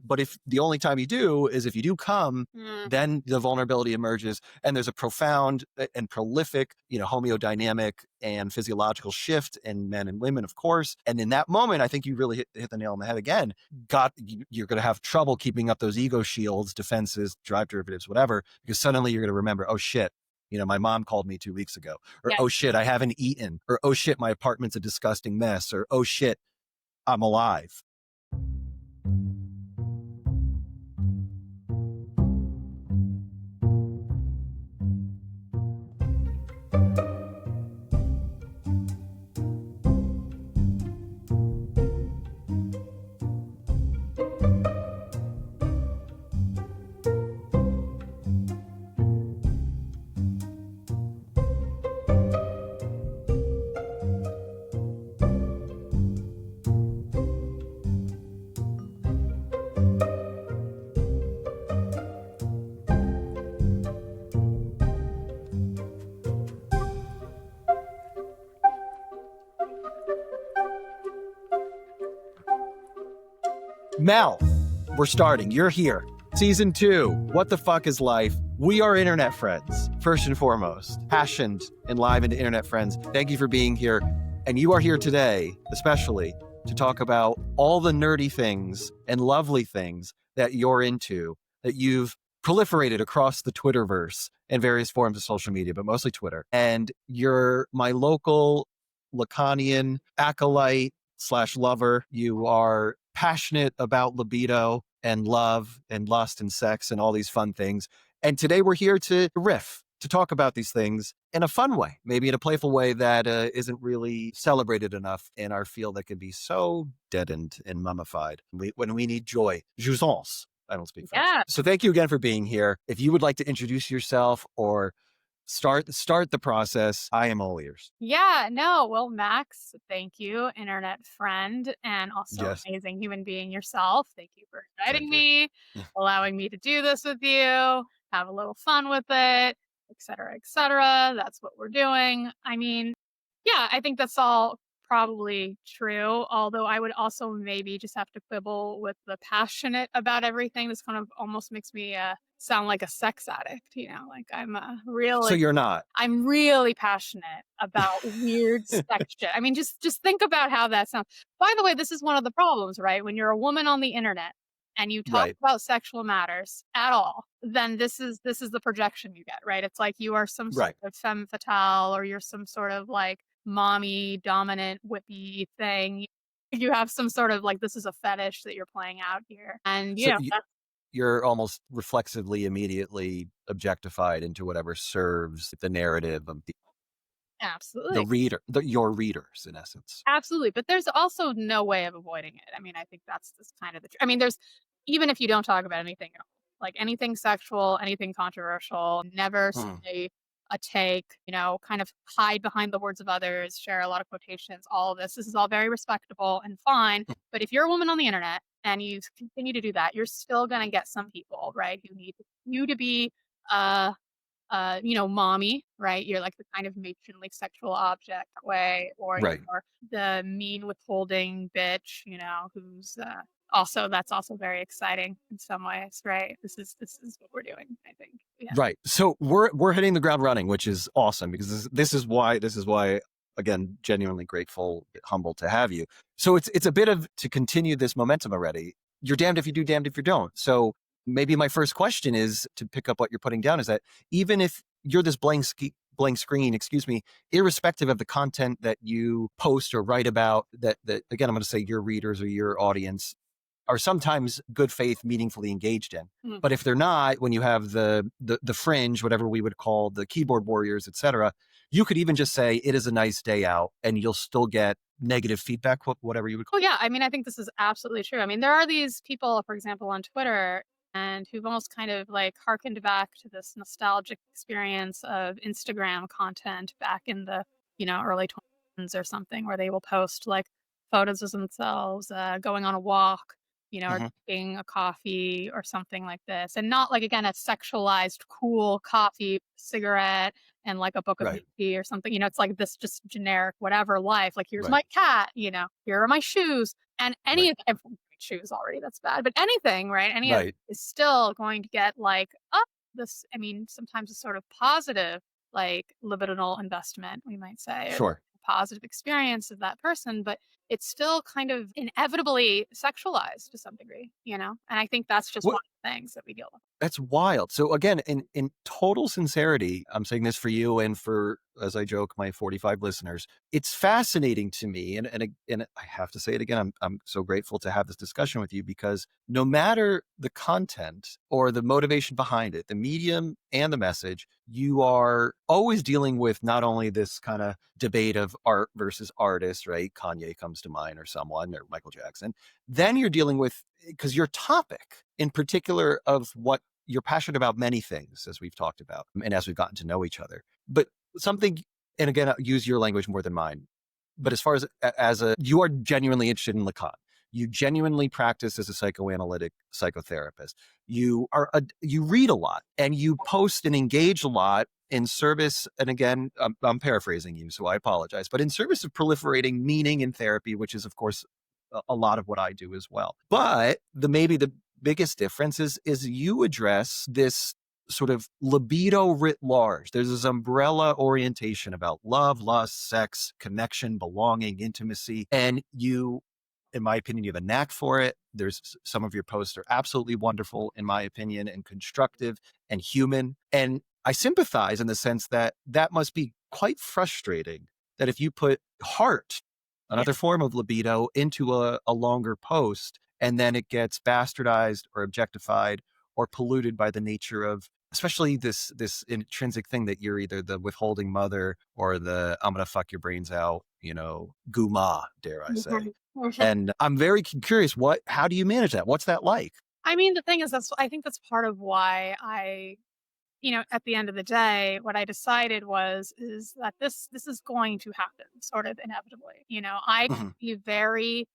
But if the only time you do is if you do come, then the vulnerability emerges, and there's a profound and prolific, homeodynamic and physiological shift in men and women, of course. And in that moment, I think you really hit the nail on the head again. You're going to have trouble keeping up those ego shields, defenses, drive derivatives, whatever, because suddenly you're going to remember, oh shit, my mom called me 2 weeks ago, or oh shit, I haven't eaten, or oh shit, my apartment's a disgusting mess, or oh shit, I'm alive. Mel, we're starting. You're here. Season 2. What the fuck is life? We are internet friends, first and foremost. Passionate and live into internet friends. Thank you for being here. And you are here today, especially, to talk about all the nerdy things and lovely things that you're into, that you've proliferated across the Twitterverse and various forms of social media, but mostly Twitter. And you're my local Lacanian acolyte / lover. You are passionate about libido and love and lust and sex and all these fun things. And today we're here to riff, to talk about these things in a fun way, maybe in a playful way that isn't really celebrated enough in our field that can be so deadened and mummified when we need joy. Jouissance. I don't speak French. Yeah. So thank you again for being here. If you would like to introduce yourself or start the process, I am all ears. Yeah, no. Well, Max, thank you, internet friend, and also amazing human being yourself. Thank you for inviting me, allowing me to do this with you, have a little fun with it, et cetera, et cetera. That's what we're doing. I mean, yeah, I think that's all probably true. Although I would also maybe just have to quibble with the passionate about everything. This kind of almost makes me sound like a sex addict, like I'm really. So you're not. I'm really passionate about weird sex shit. I mean, just think about how that sounds. By the way, this is one of the problems, right? When you're a woman on the internet and you talk about sexual matters at all, then this is the projection you get, right? It's like you are some sort of femme fatale, or you're some sort of like mommy dominant whippy thing. You have some sort of like, this is a fetish that you're playing out here. And you're almost reflexively, immediately objectified into whatever serves the narrative of your readers, in essence. Absolutely. But there's also no way of avoiding it. I mean, I think that's just kind of I mean, even if you don't talk about anything at all, like anything sexual, anything controversial, never say a take, kind of hide behind the words of others, share a lot of quotations, all of this. This is all very respectable and fine. But if you're a woman on the internet and you continue to do that, you're still going to get some people, right, who need you to be, mommy, right? You're like the kind of matronly sexual object way, or you're the mean withholding bitch, who's that's also very exciting in some ways, right? This is what we're doing, I think. Yeah. Right. So we're hitting the ground running, which is awesome, because this is why, again, genuinely grateful, humbled to have you. So it's a bit of, to continue this momentum already, you're damned if you do, damned if you don't. So maybe my first question is to pick up what you're putting down, is that even if you're this blank screen, irrespective of the content that you post or write about, that again, I'm going to say your readers or your audience are sometimes good faith, meaningfully engaged in. But if they're not, when you have the fringe, whatever we would call the keyboard warriors, et cetera, you could even just say it is a nice day out and you'll still get negative feedback, whatever you would call it. Oh yeah, I mean, I think this is absolutely true. I mean, there are these people, for example, on Twitter, and who've almost kind of like harkened back to this nostalgic experience of Instagram content back in the, early 20s or something, where they will post like photos of themselves going on a walk, or drinking a coffee or something like this. And not like, again, a sexualized, cool coffee, cigarette, and like a book of tea or something. It's like this just generic whatever life. Like, here's my cat, here are my shoes. And any of choose already, that's bad. But anything, right? Any of Right. it is still going to get like, oh, this, I mean, sometimes a sort of positive, like libidinal investment, we might say, or Sure. positive experience of that person, but it's still kind of inevitably sexualized to some degree, And I think that's just one What? of the things that we deal with. That's wild. So again, in total sincerity, I'm saying this for you and for, as I joke, my 45 listeners. It's fascinating to me, and I have to say it again. I'm so grateful to have this discussion with you, because no matter the content or the motivation behind it, the medium and the message, you are always dealing with not only this kind of debate of art versus artist, right? Kanye comes to mind, or someone, or Michael Jackson. Then you're dealing with, because your topic in particular of what you're passionate about, many things, as we've talked about and as we've gotten to know each other, but something, and again, I'll use your language more than mine, but as far as you are genuinely interested in Lacan. You genuinely practice as a psychoanalytic psychotherapist. You read a lot, and you post and engage a lot in service. And again, I'm paraphrasing you, so I apologize, but in service of proliferating meaning in therapy, which is of course a lot of what I do as well. But maybe the biggest difference is you address this sort of libido writ large. There's this umbrella orientation about love, lust, sex, connection, belonging, intimacy. And you, in my opinion, you have a knack for it. There's some of your posts are absolutely wonderful, in my opinion, and constructive and human. And I sympathize in the sense that that must be quite frustrating, that if you put heart, Yeah. another form of libido, into a longer post, and then it gets bastardized or objectified or polluted by the nature of, especially this intrinsic thing that you're either the withholding mother or the I'm gonna fuck your brains out, guma, dare I say. And I'm very curious, how do you manage that? What's that like? I mean, the thing is, I think that's part of why at the end of the day, what I decided is that this is going to happen sort of inevitably. I can Mhm, be very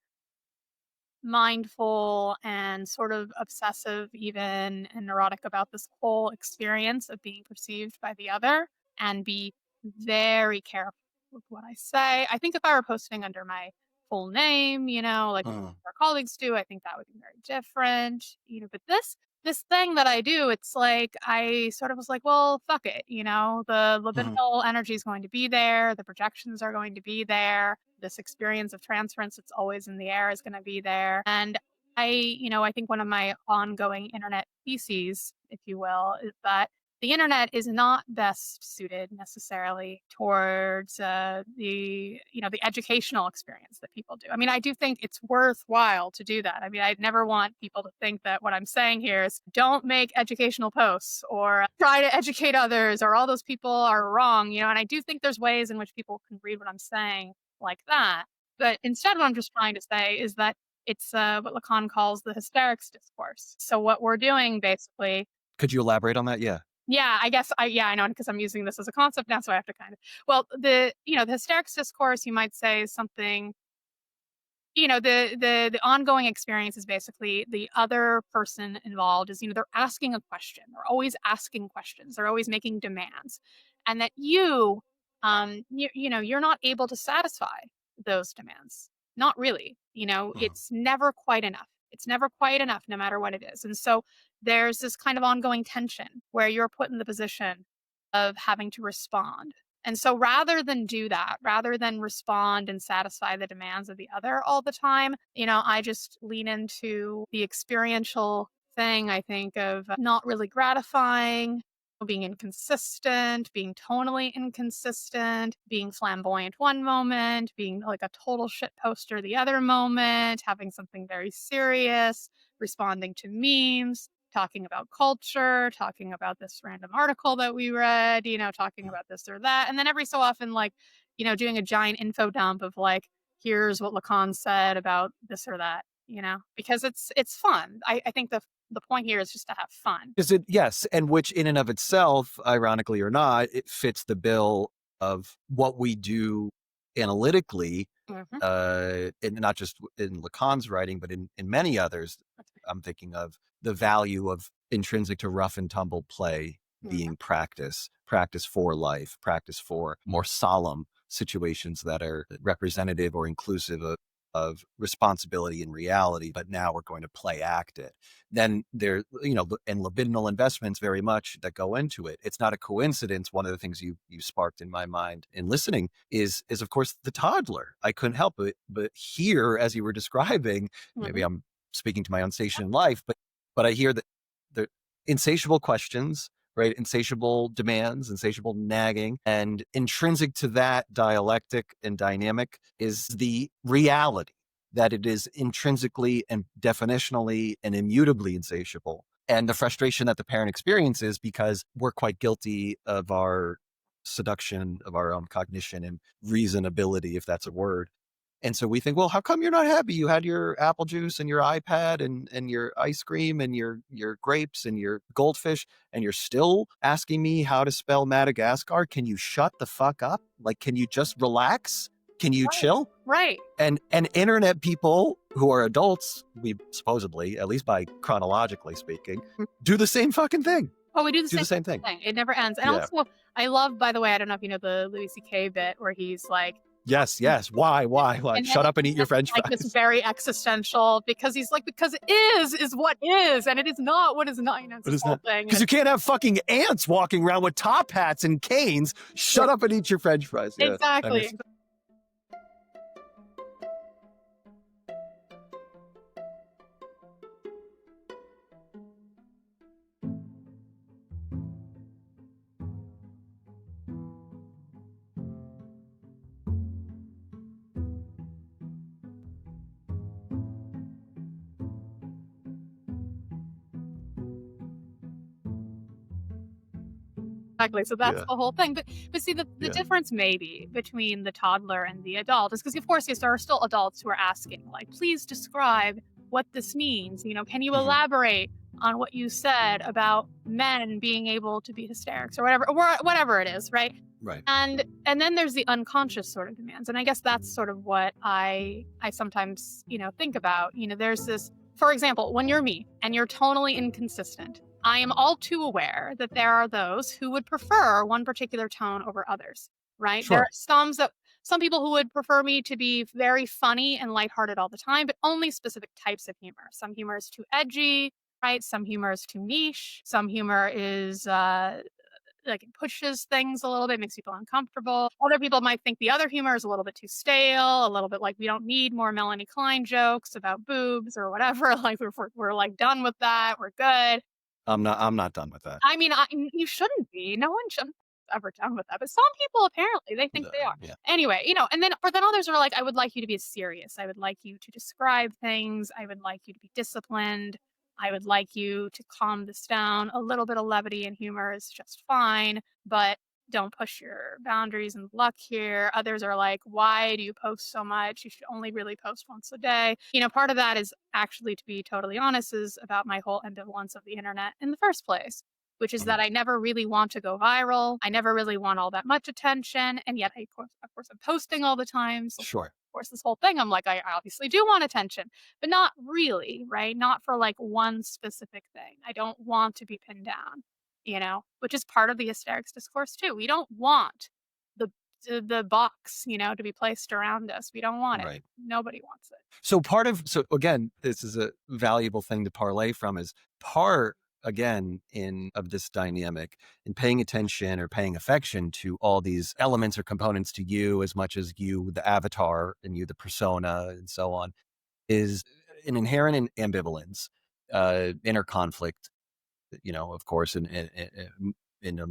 mindful and sort of obsessive, even, and neurotic about this whole experience of being perceived by the other, and be very careful with what I say. I think if I were posting under my full name, like mhm, our colleagues do, I think that would be very different. But this thing that I do, it's like I sort of was like, well, fuck it. The mhm, libidinal energy is going to be there, the projections are going to be there, this experience of transference that's always in the air is going to be there. And I think one of my ongoing internet theses, if you will, is that the internet is not best suited necessarily towards the educational experience that people do. I mean, I do think it's worthwhile to do that. I mean, I'd never want people to think that what I'm saying here is don't make educational posts or try to educate others, or all those people are wrong. And I do think there's ways in which people can read what I'm saying like that. But instead, what I'm just trying to say is that it's what Lacan calls the hysterics discourse. So what we're doing basically, could you elaborate on that? Yeah. yeah, I guess I know, because I'm using this as a concept now, so I have to kind of, well, the hysterics discourse, you might say, is something, the ongoing experience is basically the other person involved is, they're asking a question. They're always asking questions. They're always making demands. And that you're not able to satisfy those demands. Not really. Mhm, It's never quite enough. It's never quite enough, no matter what it is. And so there's this kind of ongoing tension where you're put in the position of having to respond. And so rather than do that, rather than respond and satisfy the demands of the other all the time, I just lean into the experiential thing, I think, of not really gratifying, being inconsistent, being tonally inconsistent, being flamboyant one moment, being like a total shit poster the other moment, having something very serious, responding to memes, talking about culture, talking about this random article that we read, talking about this or that. And then every so often, like, doing a giant info dump of like, here's what Lacan said about this or that, because it's fun. I think the point here is just to have fun. is it? Yes. And which in and of itself, ironically or not, it fits the bill of what we do analytically, Mhm. and not just in Lacan's writing, but in many others. I'm thinking of the value of intrinsic to rough and tumble play Mhm. being practice for life, practice for more solemn situations that are representative or inclusive of responsibility and reality, but now we're going to play act it. Then there, and libidinal investments very much that go into it. It's not a coincidence. One of the things you sparked in my mind in listening is of course the toddler. I couldn't help it, but here, as you were describing, maybe I'm speaking to my own station in life, but I hear that the insatiable questions, right? Insatiable demands, insatiable nagging, and intrinsic to that dialectic and dynamic is the reality that it is intrinsically and definitionally and immutably insatiable. And the frustration that the parent experiences because we're quite guilty of our seduction, of our own cognition and reasonability, if that's a word. And so we think, well, how come you're not happy? You had your apple juice and your iPad and your ice cream and your grapes and your goldfish, and you're still asking me how to spell Madagascar. Can you shut the fuck up? Like, can you just relax? Can you chill? Right. And internet people who are adults, we supposedly, at least by chronologically speaking, do the same fucking thing. Oh, we do the same thing. It never ends. And also, I love, by the way, I don't know if you know the Louis C.K. bit where he's like, Yes. Why? Shut up and eat your French fries. Like, it's very existential because he's like, because it is what is, and it is not what is not. You know, it's this whole thing. Because you can't have fucking ants walking around with top hats and canes. Shut up and eat your French fries. Yeah, exactly. Exactly. So that's the whole thing. But see, the difference maybe between the toddler and the adult is because, of course, yes, there are still adults who are asking, like, please describe what this means. You know, can you elaborate on what you said about men being able to be hysterics or whatever it is, right? Right. And then there's the unconscious sort of demands. And I guess that's sort of what I sometimes, think about. There's this, for example, when you're me and you're tonally inconsistent, I am all too aware that there are those who would prefer one particular tone over others, right? Sure. There are some people who would prefer me to be very funny and lighthearted all the time, but only specific types of humor. Some humor is too edgy, right? Some humor is too niche. Some humor is like it pushes things a little bit, makes people uncomfortable. Other people might think the other humor is a little bit too stale, a little bit like we don't need more Melanie Klein jokes about boobs or whatever. Like we're like done with that. We're good. I'm not done with that. I mean, you shouldn't be. No one should ever done with that. But some people apparently they think they are. Yeah. Anyway, and then others are like, I would like you to be serious. I would like you to describe things. I would like you to be disciplined. I would like you to calm this down. A little bit of levity and humor is just fine, but don't push your boundaries and luck here. Others are like, why do you post so much? You should only really post once a day. Part of that is actually, to be totally honest, is about my whole ambivalence of the internet in the first place, which is that I never really want to go viral. I never really want all that much attention. And yet, of course, I'm posting all the time. So sure. Of course, this whole thing, I'm like, I obviously do want attention, but not really, right? Not for like one specific thing. I don't want to be pinned down. Which is part of the hysterics discourse too. We don't want the box, to be placed around us. We don't want it. Right. Nobody wants it. So again, this is a valuable thing to parlay from is part again of this dynamic in paying attention or paying affection to all these elements or components to you as much as you, the avatar, and you, the persona, and so on, is an inherent ambivalence, inner conflict, of course, in a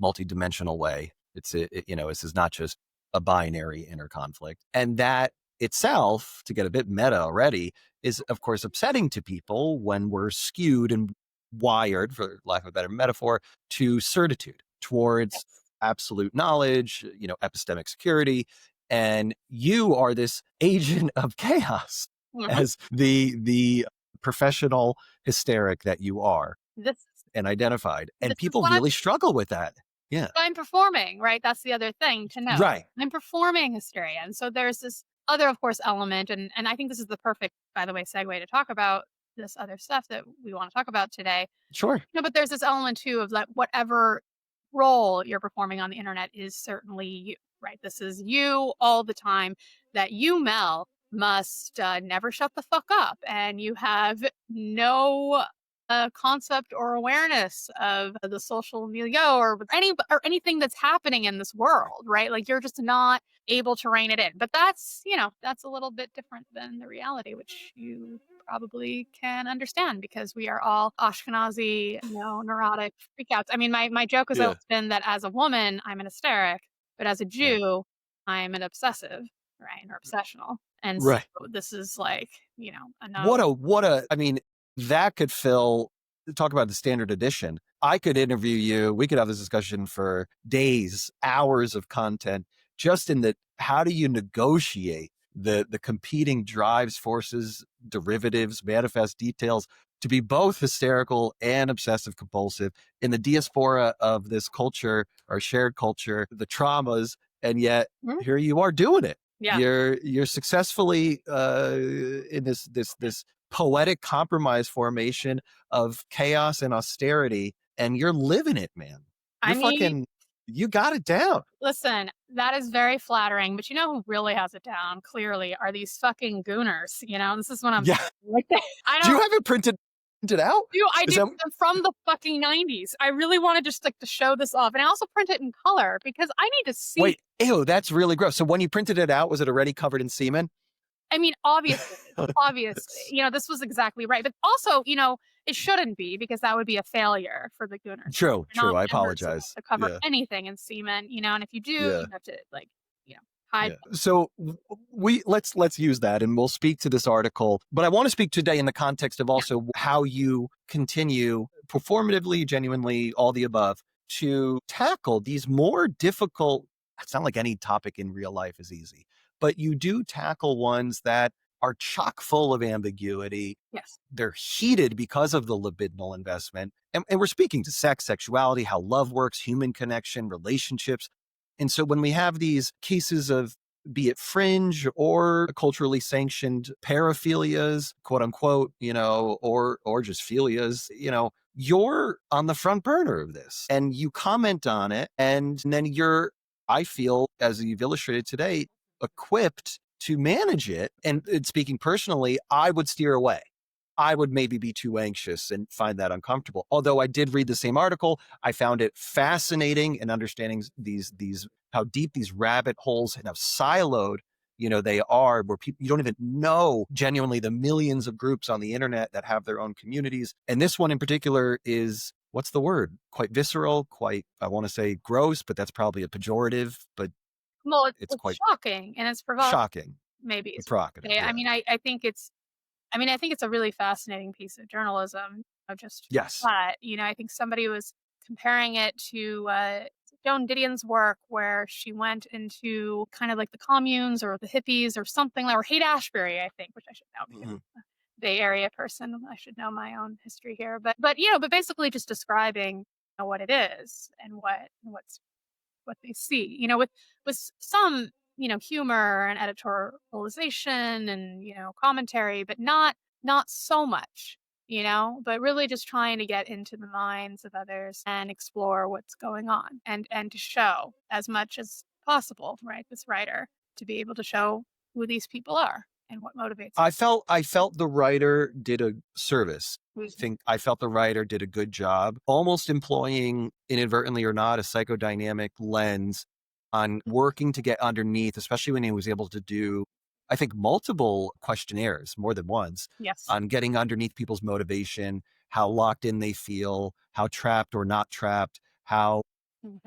multidimensional way. This is not just a binary inner conflict. And that itself, to get a bit meta already, is of course upsetting to people when we're skewed and wired, for lack of a better metaphor, to certitude, towards absolute knowledge, epistemic security. And you are this agent of chaos as the professional hysteric that you are and identified. And people really struggle with that. Yeah. I'm performing, right? That's the other thing to know. Right. I'm performing hysteria. And so there's this other, of course, element. And I think this is the perfect, by the way, segue to talk about this other stuff that we want to talk about today. Sure. But there's this element too of like whatever role you're performing on the internet is certainly you, right? This is you all the time. That you, Mel, must never shut the fuck up, and you have no concept or awareness of the social milieu or anything that's happening in this world, right? Like you're just not able to rein it in. But that's, that's a little bit different than the reality, which you probably can understand because we are all Ashkenazi, neurotic freakouts. I mean, my joke has Yeah. always been that as a woman, I'm an hysteric, but as a Yeah. I'm an obsessive, right? Or obsessional. And so Right. this is like, another. I mean, that could fill, talk about the standard edition. I could interview you. We could have this discussion for days, hours of content, just in the, how do you negotiate the competing drives, forces, derivatives, manifest details to be both hysterical and obsessive compulsive in the diaspora of this culture, our shared culture, the traumas, and yet here you are doing it. Yeah. You're successfully in this poetic compromise formation of chaos and austerity, and you're living it, man. You got it down. Listen, that is very flattering, but you know who really has it down, clearly, are these fucking gooners, this is what I'm like. Do you have it printed out? I do. I'm from the fucking 90s. I really wanted just like to show this off. And I also print it in color because I need to see. Wait, ew, that's really gross. So when you printed it out, was it already covered in semen? I mean, obviously, this was exactly right. But also, it shouldn't be because that would be a failure for the gooners. True. I apologize. To cover anything in semen, and if you do, you have to hide. Yeah. So let's use that, and we'll speak to this article. But I want to speak today in the context of also how you continue performatively, genuinely, all the above, to tackle these more difficult. It's not like any topic in real life is easy, but you do tackle ones that are chock full of ambiguity. Yes. They're heated because of the libidinal investment. And we're speaking to sex, sexuality, how love works, human connection, relationships. And so when we have these cases of, be it fringe or culturally sanctioned paraphilias, quote unquote, or just philias, you're on the front burner of this and you comment on it. And then you're, I feel, as you've illustrated today, equipped to manage it. And speaking personally, I would steer away. I would maybe be too anxious and find that uncomfortable. Although I did read the same article, I found it fascinating in understanding these how deep these rabbit holes and how siloed they are, where people, you don't even know genuinely the millions of groups on the internet that have their own communities. And this one in particular is, what's the word? Quite visceral, quite, I want to say gross, but that's probably a pejorative. But it's quite shocking and it's provocative. Shocking, maybe it's provocative. Yeah. I mean, I think it's a really fascinating piece of journalism. Yes. That, I think somebody was comparing it to Joan Didion's work, where she went into kind of like the communes or the hippies or something, or Haight-Ashbury, I think, which I should know because I'm a Bay Area person. I should know my own history here, but basically just describing what it is and what they see, with some humor and editorialization and commentary, but not so much, but really just trying to get into the minds of others and explore what's going on and to show as much as possible, right? This writer to be able to show who these people are and what motivates them. I felt the writer did a service. I felt the writer did a good job, almost employing, inadvertently or not, a psychodynamic lens on working to get underneath, especially when he was able to do, I think, multiple questionnaires, more than once, on getting underneath people's motivation, how locked in they feel, how trapped or not trapped, how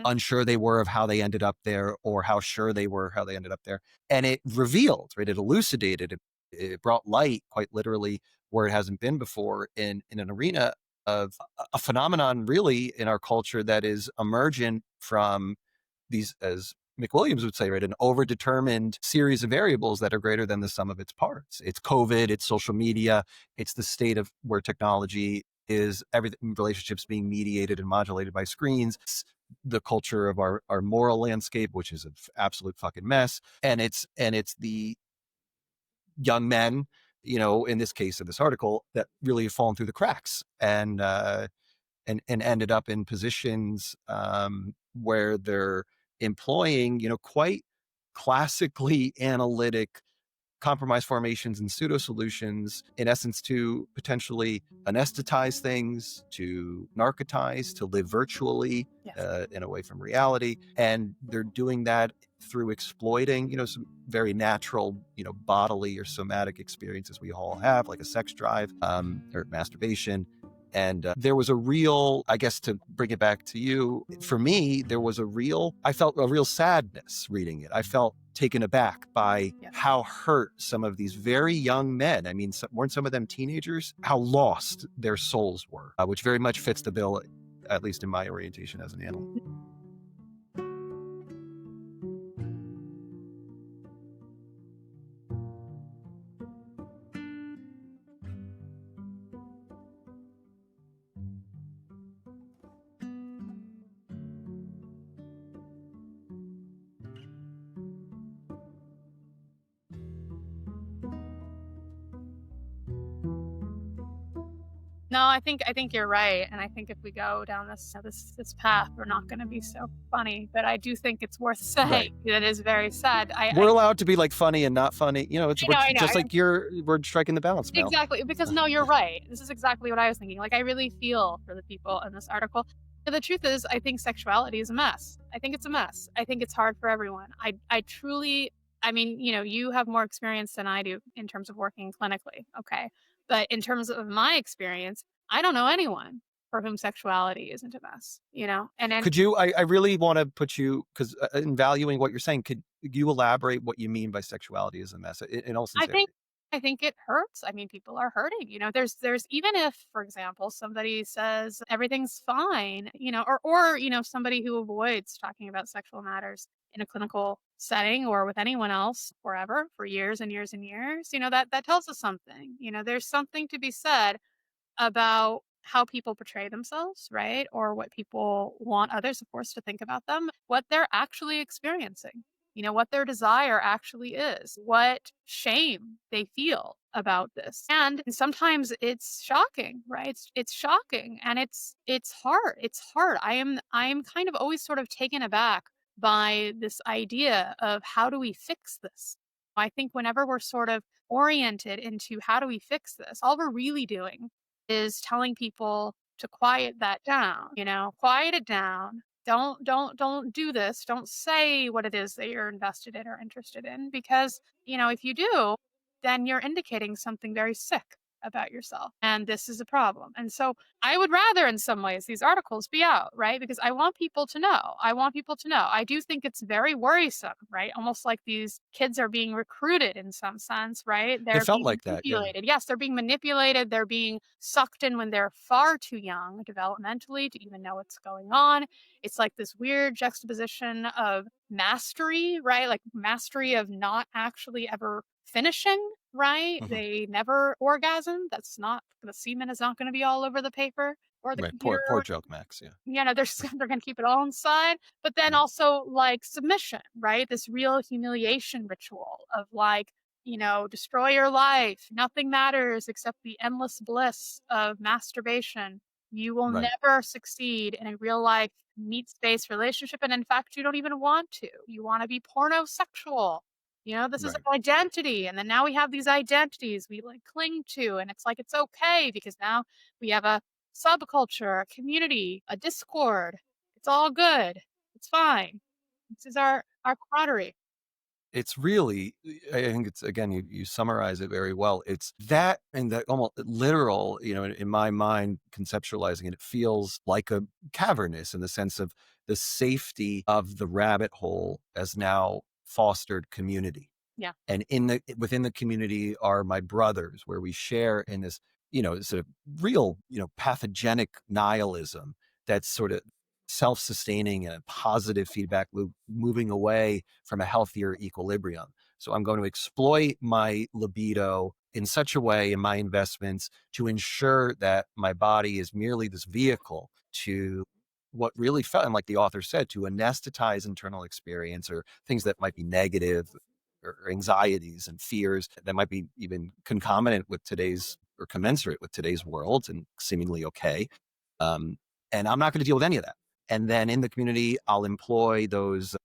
unsure they were of how they ended up there, or how sure they were how they ended up there. And it revealed, right? It elucidated, it brought light, quite literally, where it hasn't been before in an arena of a phenomenon really in our culture that is emergent from these, as McWilliams would say, right, an overdetermined series of variables that are greater than the sum of its parts. It's COVID, it's social media, it's the state of where technology is, everything, relationships being mediated and modulated by screens, it's the culture of our moral landscape, which is an absolute fucking mess. And it's the young men, in this case of this article, that really have fallen through the cracks and ended up in positions where they're employing, quite classically analytic compromise formations and pseudo solutions, in essence, to potentially anesthetize things, to narcotize, to live virtually in away from reality. And they're doing that through exploiting, some very natural, bodily or somatic experiences we all have, like a sex drive or masturbation. And there was a real, I guess, to bring it back to you, for me, I felt a real sadness reading it. I felt taken aback by how hurt some of these very young men, I mean, weren't some of them teenagers, how lost their souls were, which very much fits the bill, at least in my orientation as an analyst. No, I think you're right, and I think if we go down this path, we're not going to be so funny. But I do think it's worth saying that it is very sad. We're allowed to be like funny and not funny. I know. Just like we're striking the balance, Mel. Exactly, because no, you're right. This is exactly what I was thinking. Like, I really feel for the people in this article. The truth is, I think sexuality is a mess. I think it's a mess. I think it's hard for everyone. I truly, I mean, you have more experience than I do in terms of working clinically. Okay. But in terms of my experience, I don't know anyone for whom sexuality isn't a mess, And then, could you, I really want to put you, because in valuing what you're saying, could you elaborate what you mean by sexuality is a mess in all sincerity? I think it hurts. I mean, people are hurting, there's even if, for example, somebody says everything's fine, or somebody who avoids talking about sexual matters in a clinical setting or with anyone else forever for years and years and years, that tells us something. There's something to be said about how people portray themselves, right? Or what people want others, of course, to think about them, what they're actually experiencing, what their desire actually is, what shame they feel about this. And sometimes it's shocking, right? It's shocking and it's hard. It's hard. I am kind of always sort of taken aback by this idea of how do we fix this? I think whenever we're sort of oriented into how do we fix this, all we're really doing is telling people to quiet that down, quiet it down. Don't do this. Don't say what it is that you're invested in or interested in, because, if you do, then you're indicating something very sick about yourself. And this is a problem. And so I would rather, in some ways, these articles be out, right? Because I want people to know. I do think it's very worrisome, right? Almost like these kids are being recruited in some sense, right? They're It felt being like that, manipulated. Yes, they're being manipulated. They're being sucked in when they're far too young developmentally to even know what's going on. It's like this weird juxtaposition of mastery, right? Like mastery of not actually ever finishing, right? Mhm. They never orgasm. The semen is not going to be all over the paper or the Right. computer. Poor joke, Max. Yeah. They're going to keep it all inside. But then also like submission, right? This real humiliation ritual of like, destroy your life. Nothing matters except the endless bliss of masturbation. You will Right. never succeed in a real life meat space relationship. And in fact, you don't even want to. You want to be pornosexual. This is Right. an identity. And then now we have these identities we like cling to. And it's like, it's okay because now we have a subculture, a community, a Discord. It's all good. It's fine. This is our camaraderie. It's really, I think it's, again, you summarize it very well. It's that, and that almost literal, in my mind, conceptualizing it, it feels like a cavernous in the sense of the safety of the rabbit hole as now fostered community. Yeah. And within the community are my brothers, where we share in this, sort of real, pathogenic nihilism that's sort of self-sustaining and a positive feedback loop, moving away from a healthier equilibrium. So I'm going to exploit my libido in such a way in my investments to ensure that my body is merely this vehicle to what really felt, and like the author said, to anesthetize internal experience or things that might be negative or anxieties and fears that might be even concomitant with today's or commensurate with today's world and seemingly okay. And I'm not going to deal with any of that. And then in the community, I'll employ those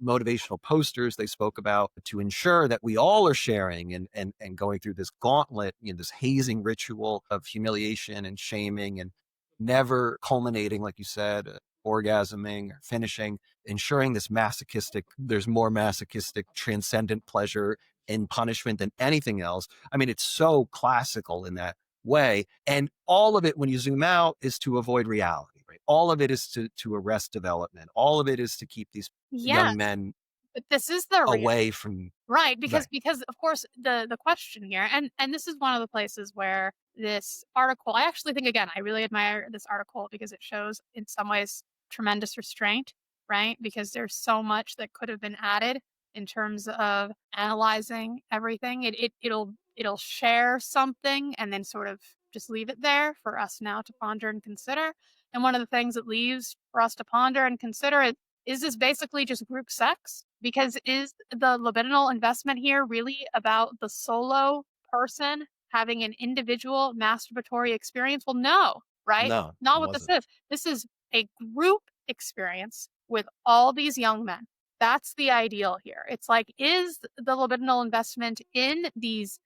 motivational posters they spoke about to ensure that we all are sharing and going through this gauntlet, this hazing ritual of humiliation and shaming and never culminating, like you said, orgasming or finishing, ensuring there's more masochistic, transcendent pleasure in punishment than anything else. I mean, it's so classical in that way. And all of it, when you zoom out, is to avoid reality, right? All of it is to arrest development. All of it is to keep these Yes, young men but this is the away from, right, right. because of course the question here, and this is one of the places where this article, I actually think, again, I really admire this article because it shows in some ways tremendous restraint, right? Because there's so much that could have been added in terms of analyzing everything. It'll share something and then sort of just leave it there for us now to ponder and consider. And one of the things it leaves for us to ponder and consider is this basically just group sex? Because is the libidinal investment here really about the solo person having an individual masturbatory experience? Well, no, right? No, Not it what this wasn't. is. This is a group experience with all these young men. That's the ideal here. It's like, is the libidinal investment in these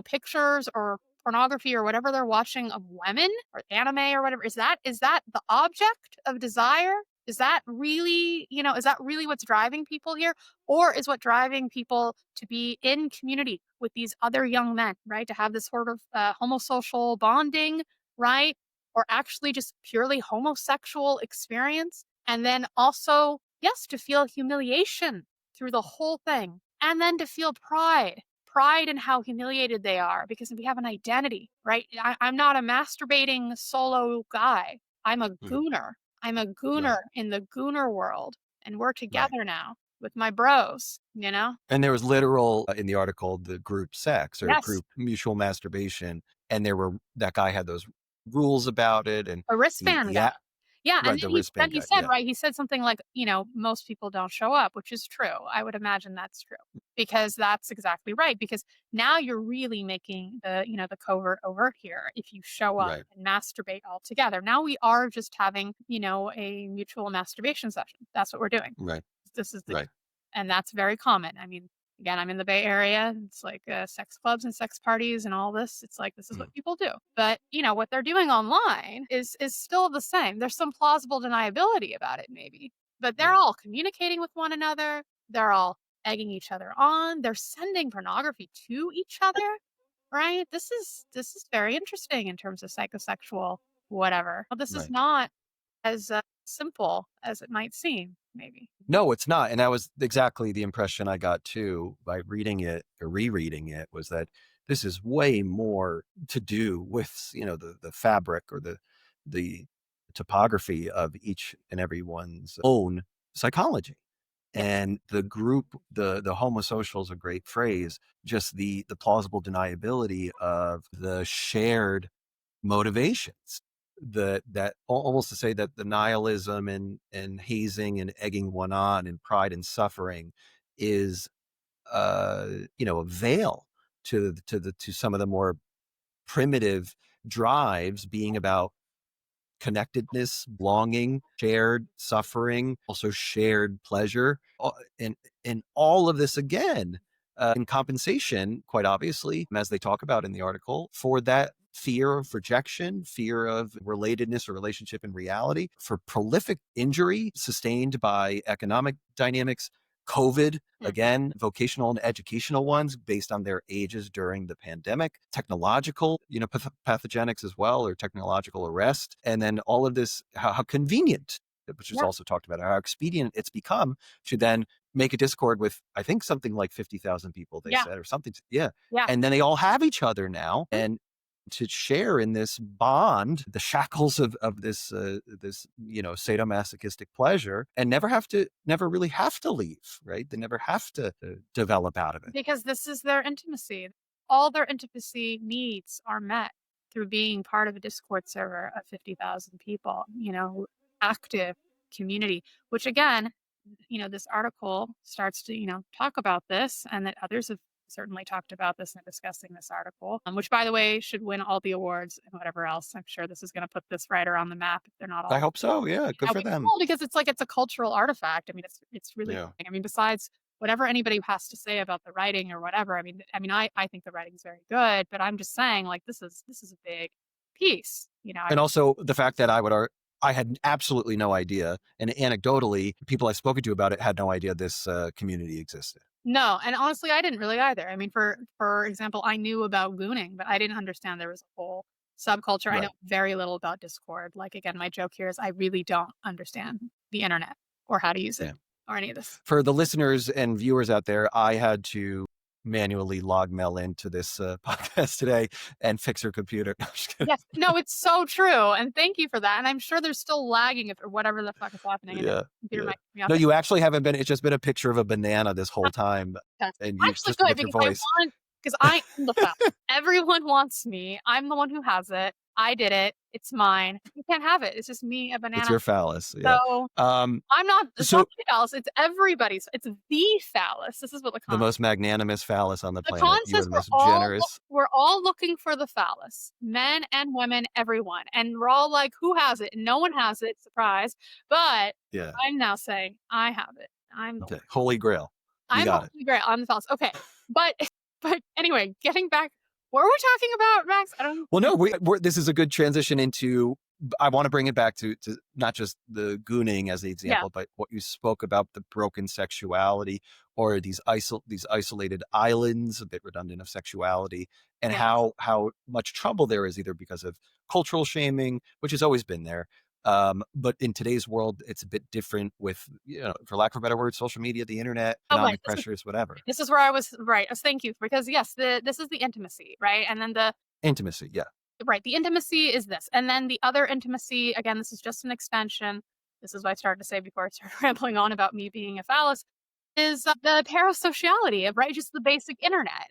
pictures or pornography or whatever they're watching of women or anime or whatever, is that the object of desire? Is that really what's driving people here? Or is what driving people to be in community with these other young men, right? To have this sort of homosocial bonding, right? Or actually just purely homosexual experience. And then also, yes, to feel humiliation through the whole thing. And then to feel pride in how humiliated they are because we have an identity, right? I'm not a masturbating solo guy. I'm a Mhm. gooner. I'm a Right, gooner in the gooner world. And we're right. together now with my bros, you know? And there was literal in the article, the group sex or Yes. group mutual masturbation. And that guy had those rules about it. And A wristband guy. yeah, Yeah, and right. then The then wristband he guy. said, Yeah, right, he said something like, most people don't show up, which is true. I would imagine that's true because that's exactly right. Because now you're really making the covert overt here. If you show up right, and masturbate all together, now we are just having, a mutual masturbation session. That's what we're doing. right, This is the right. and that's very common. I mean, again, I'm in the Bay Area. It's like sex clubs and sex parties and all this. It's like this is Mhm. what people do. But what they're doing online is still the same. There's some plausible deniability about it, maybe, but they're Yeah, all communicating with one another. They're all egging each other on. They're sending pornography to each other. Right? This is very interesting in terms of psychosexual whatever. Well, this is right. not as simple as it might seem. Maybe. No, it's not. And that was exactly the impression I got too by reading it or rereading it was that this is way more to do with, the fabric or the topography of each and everyone's own psychology. Yeah. And the group, the homosocial is a great phrase, just the plausible deniability of the shared motivations that almost to say that the nihilism and hazing and egging one on and pride and suffering is a veil to some of the more primitive drives being about connectedness, belonging, shared suffering, also shared pleasure, and all of this again in compensation, quite obviously, as they talk about in the article, for that fear of rejection, fear of relatedness or relationship in reality, for prolific injury sustained by economic dynamics, COVID, Mhm. again, vocational and educational ones based on their ages during the pandemic, technological, pathogenics as well, or technological arrest. And then all of this, how convenient, which is Yeah. also talked about, how expedient it's become to then make a Discord with, I think, something like 50,000 people, they Yeah. said, or something. Yeah. Yeah. And then they all have each other now. Mhm. And to share in this bond, the shackles of this sadomasochistic pleasure, and never really have to leave, right? They never have to develop out of it. Because this is their intimacy. All their intimacy needs are met through being part of a Discord server of 50,000 people, active community, which again, this article starts to, talk about this and that others have certainly talked about this in discussing this article, which, by the way, should win all the awards and whatever else. I'm sure this is going to put this right around the map if they're not all. I hope so. Yeah, good for them. Because it's a cultural artifact. I mean, it's really. Yeah. I mean, besides whatever anybody has to say about the writing or whatever. I mean, I think the writing's very good, but I'm just saying, like, this is a big piece, you know. And also the fact that I had absolutely no idea, and anecdotally, people I've spoken to about it had no idea this community existed. No, and honestly, I didn't really either. I mean, for example, I knew about gooning, but I didn't understand there was a whole subculture. Right. I know very little about Discord. Like, again, my joke here is I really don't understand the internet or how to use it or any of this. For the listeners and viewers out there, I had to manually log Mel into this podcast today and fix her computer. Yes, no, it's so true, and thank you for that. And I'm sure there's still lagging or whatever the fuck is happening. Yeah. No, you actually haven't been. It's just been a picture of a banana this whole time, and you actually just with your voice. Because I am the foul. Everyone wants me. I'm the one who has it. I did it. It's mine. You can't have it. It's just me, a banana. It's your phallus. Yeah. So I'm not. It's not the phallus. It's everybody's. It's the phallus. This is what the most magnanimous phallus on the planet. You are the most generous. We're all looking for the phallus, men and women, everyone, and we're all like, "Who has it?" And no one has it. Surprise! But I'm now saying I have it. I'm okay. Holy Grail. I'm Holy Grail. I'm the phallus. Okay, but anyway, getting back. What were we talking about, Max? I don't. Well, no, this is a good transition into. I want to bring it back to not just the gooning as the example, but what you spoke about, the broken sexuality or these isolated islands, a bit redundant, of sexuality, and how much trouble there is either because of cultural shaming, which has always been there. But in today's world, it's a bit different with, for lack of a better word, social media, the internet, economic pressures, whatever. This is where I was right. Thank you, because yes, this is the intimacy, right? And then the intimacy, right. The intimacy is this, and then the other intimacy, again, this is just an expansion. This is what I started to say before I started rambling on about me being a phallus, is the parasociality of, right, just the basic internet,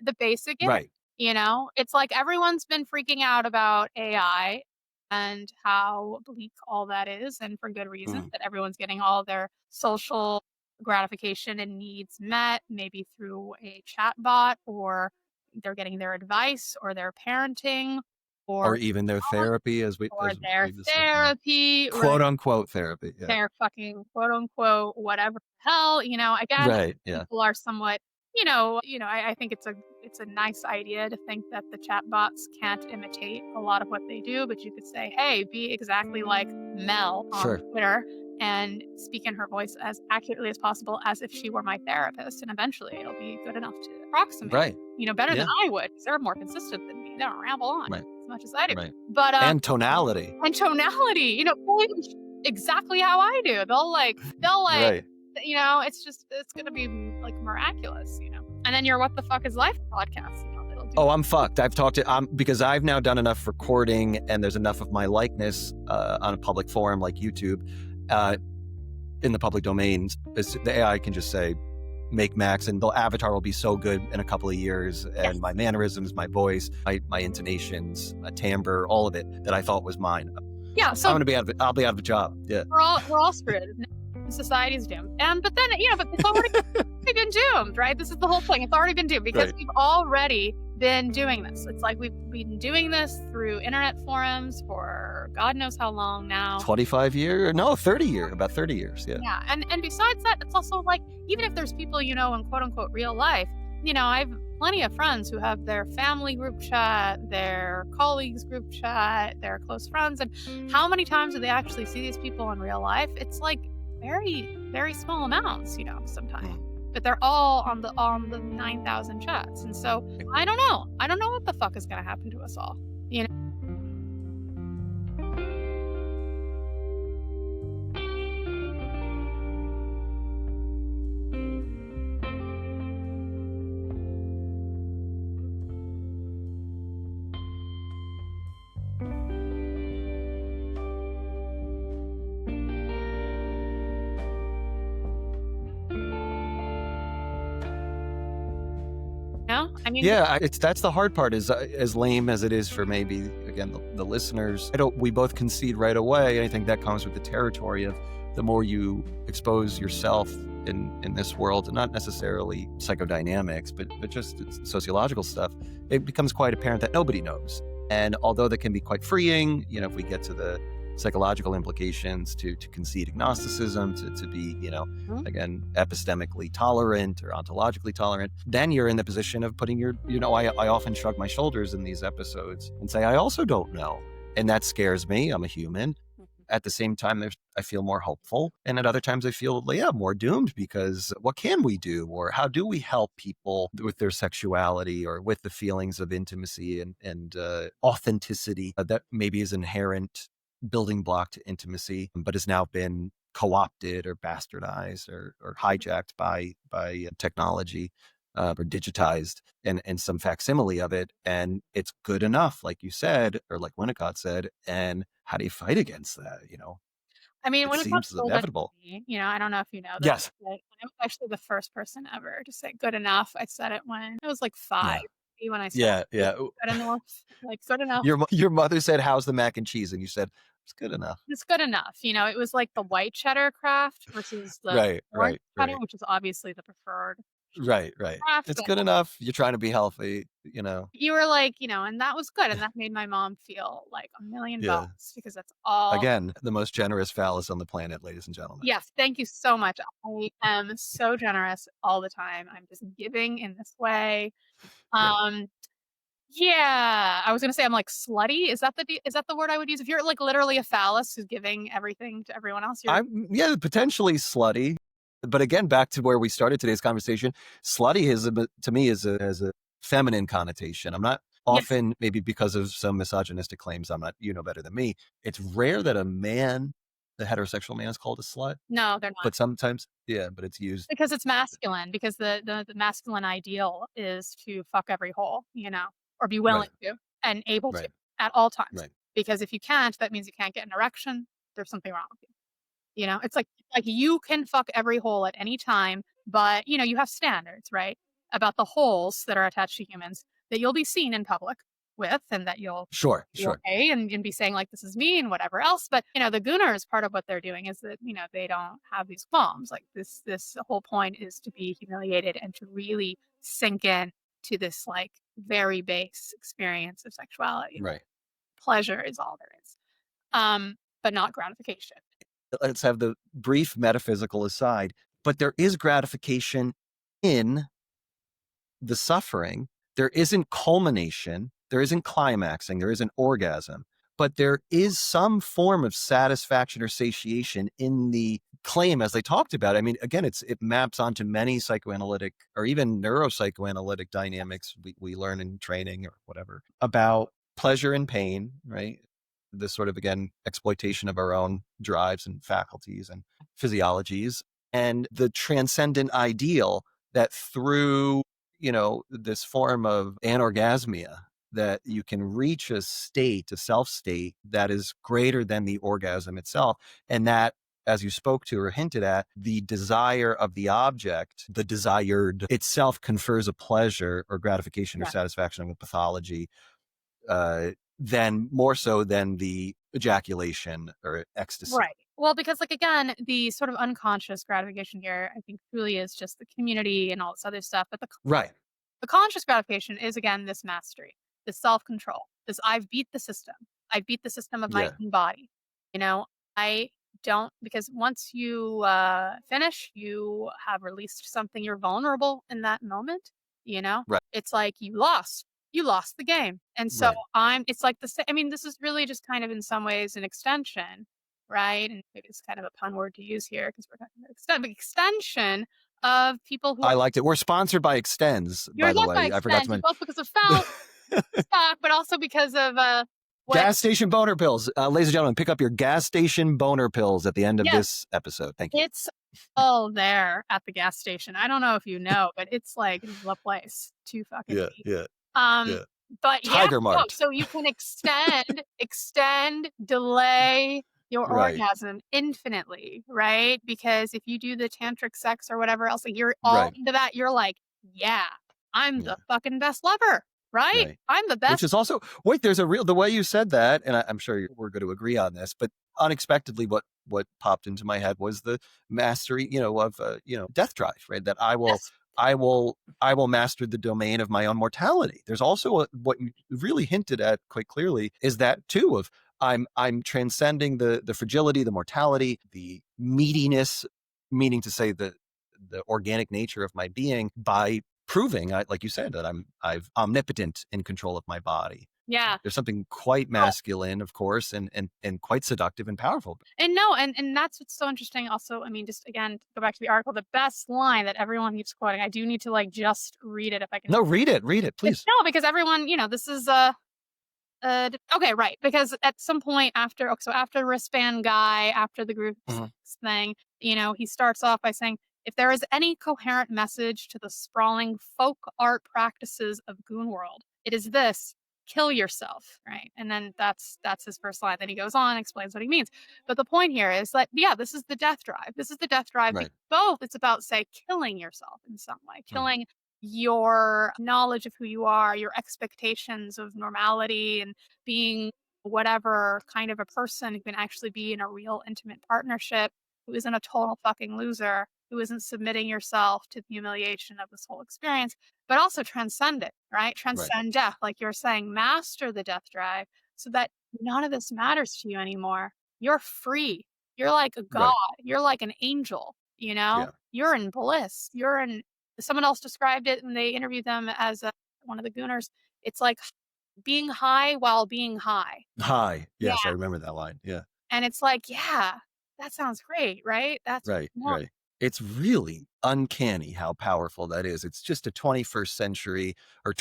right. It's like everyone's been freaking out about AI and how bleak all that is, and for good reason, that everyone's getting all their social gratification and needs met, maybe through a chat bot, or they're getting their advice or their parenting, or even their therapy, therapy, quote unquote therapy. Yeah. Their fucking quote unquote whatever the hell, again, right, people are somewhat, I think it's a nice idea to think that the chatbots can't imitate a lot of what they do, but you could say, hey, be exactly like Mel on Twitter and speak in her voice as accurately as possible, as if she were my therapist, and eventually it'll be good enough to approximate, right? Better than I would, because they're more consistent than me. They don't ramble on as much as I do. Right. But and tonality, exactly how I do. They'll right. It's gonna be like miraculous, And then your What the Fuck is Life podcast, I'm fucked. I've talked to because I've now done enough recording, and there's enough of my likeness on a public forum like YouTube, in the public domain. The AI can just say, "Make Max," and the avatar will be so good in a couple of years, and my mannerisms, my voice, my intonations, my timbre, all of it that I thought was mine. Yeah, so I'll be out of a job. Yeah, we're all screwed. Society's doomed, but it's already been doomed, right? This is the whole thing. It's already been doomed because we've already been doing this. It's like we've been doing this through internet forums for God knows how long now. 25 years? No, 30 years. About 30 years. Yeah. Yeah, and besides that, it's also like, even if there's people in quote unquote real life, I have plenty of friends who have their family group chat, their colleagues group chat, their close friends, and how many times do they actually see these people in real life? It's like very, very small amounts, sometimes. But they're all on the 9,000 chats. And so I don't know what the fuck is going to happen to us all. That's the hard part, is as lame as it is for maybe, again, the listeners. We both concede right away. I think that comes with the territory of the more you expose yourself in this world, and not necessarily psychodynamics, but just sociological stuff, it becomes quite apparent that nobody knows. And although that can be quite freeing, if we get to the psychological implications, to concede agnosticism, to be, again, epistemically tolerant or ontologically tolerant, then you're in the position of putting I often shrug my shoulders in these episodes and say, I also don't know. And that scares me. I'm a human. At the same time, I feel more hopeful. And at other times I feel, more doomed, because what can we do? Or how do we help people with their sexuality or with the feelings of intimacy and authenticity that maybe is inherent building block to intimacy, but has now been co-opted or bastardized or hijacked by technology or digitized and some facsimile of it. And it's good enough, like you said, or like Winnicott said. And how do you fight against that? I mean, It Winnicott seems told inevitable. me, I don't know if you know this, Yes. but I was actually the first person ever to say good enough. I said it when I was like 5. Yeah. When I said Yeah. Yeah. good enough, like good enough. Your mother said, how's the mac and cheese? And you said, it's good enough. It's good enough. It was like the white cheddar craft versus the orange cheddar, which is obviously the preferred. Right. Craft, it's good enough. You're trying to be healthy, You were like, and that was good. And that made my mom feel like $1 million because that's all. Again, the most generous phallus on the planet, ladies and gentlemen. Yes. Thank you so much. I am so generous all the time. I'm just giving in this way. Yeah, I was gonna say I'm like slutty. Is that the word I would use? If you're like literally a phallus who's giving everything to everyone else, potentially slutty. But again, back to where we started today's conversation, slutty to me has a feminine connotation. I'm not often, maybe because of some misogynistic claims, I'm not, better than me. It's rare that the heterosexual man is called a slut. No, they're not. But sometimes, but it's used because it's masculine. Because the masculine ideal is to fuck every hole, or be willing to and able to at all times. Right. Because if you can't, that means you can't get an erection. There's something wrong with you. It's like you can fuck every hole at any time, but you have standards, right? About the holes that are attached to humans that you'll be seen in public with, and that you'll be okay and be saying like, this is me and whatever else. But the Gooners, part of what they're doing is that they don't have these qualms. Like this whole point is to be humiliated and to really sink in to this like very base experience of sexuality. Right. Pleasure is all there is, but not gratification. Let's have the brief metaphysical aside, but there is gratification in the suffering. There isn't culmination. There isn't climaxing. There isn't orgasm, but there is some form of satisfaction or satiation in the claim, as they talked about. I mean, again, it maps onto many psychoanalytic or even neuropsychoanalytic dynamics we learn in training or whatever about pleasure and pain, right? This sort of, again, exploitation of our own drives and faculties and physiologies, and the transcendent ideal that through, this form of anorgasmia, that you can reach a state, a self state that is greater than the orgasm itself. And that, as you spoke to or hinted at, the desire of the object, the desired itself, confers a pleasure or gratification or satisfaction with pathology, then more so than the ejaculation or ecstasy. Right. Well, because like, again, the sort of unconscious gratification here, I think truly is just the community and all this other stuff. But the conscious gratification is, again, this mastery, this self-control, this I've beat the system. I beat the system of my own body. I don't, because once you finish, you have released something. You're vulnerable in that moment. It's like you lost the game. And so it's like this is really just kind of in some ways an extension, right? And maybe it's kind of a pun word to use here because we're talking about extension of people who. I liked it. We're sponsored by Extends, by the way. I forgot to mention. Both because of foul stock, but also because of gas station boner pills. Ladies and gentlemen, pick up your gas station boner pills at the end of this episode. Thank you. It's all there at the gas station. I don't know if you know, but it's like the place to fucking eat. But Tiger Mart. So you can extend, delay your orgasm infinitely, right? Because if you do the tantric sex or whatever else, like you're all into that, you're like, I'm the fucking best lover, right? I'm the best. Which is also, there's the way you said that, and I'm sure we're going to agree on this, but unexpectedly, what what popped into my head was the mastery, of death drive, right? That Yes. I will master the domain of my own mortality. There's also what you really hinted at quite clearly is that too of I'm transcending the fragility, the mortality, the meatiness, meaning to say the organic nature of my being by proving, like you said, that I'm omnipotent in control of my body. Yeah. There's something quite masculine, of course, and quite seductive and powerful. And no, and that's what's so interesting also. I mean, just again, to go back to the article, the best line that everyone keeps quoting, I do need to like just read it if I can. No, read it, please. No, because everyone, this is okay, right. Because at some point after the wristband guy, after the group thing, he starts off by saying, if there is any coherent message to the sprawling folk art practices of Goon World, it is this: kill yourself, right? And then that's his first line. Then he goes on, explains what he means. But the point here is that, yeah, this is the death drive. This is the death drive. Right. Both, it's about, say, killing yourself in some way, killing your knowledge of who you are, your expectations of normality, and being whatever kind of a person who can actually be in a real intimate partnership, who isn't a total fucking loser, who isn't submitting yourself to the humiliation of this whole experience, but also transcend it, right? Transcend death, like you're saying, master the death drive so that none of this matters to you anymore. You're free. You're like a god. Right. You're like an angel, You're in bliss. Someone else described it when they interviewed them as one of the gooners. It's like being high while being high. High. Yes, yeah. I remember that line. Yeah. And it's like, yeah, that sounds great, right? That's right. It's really uncanny how powerful that is. It's just a 21st century or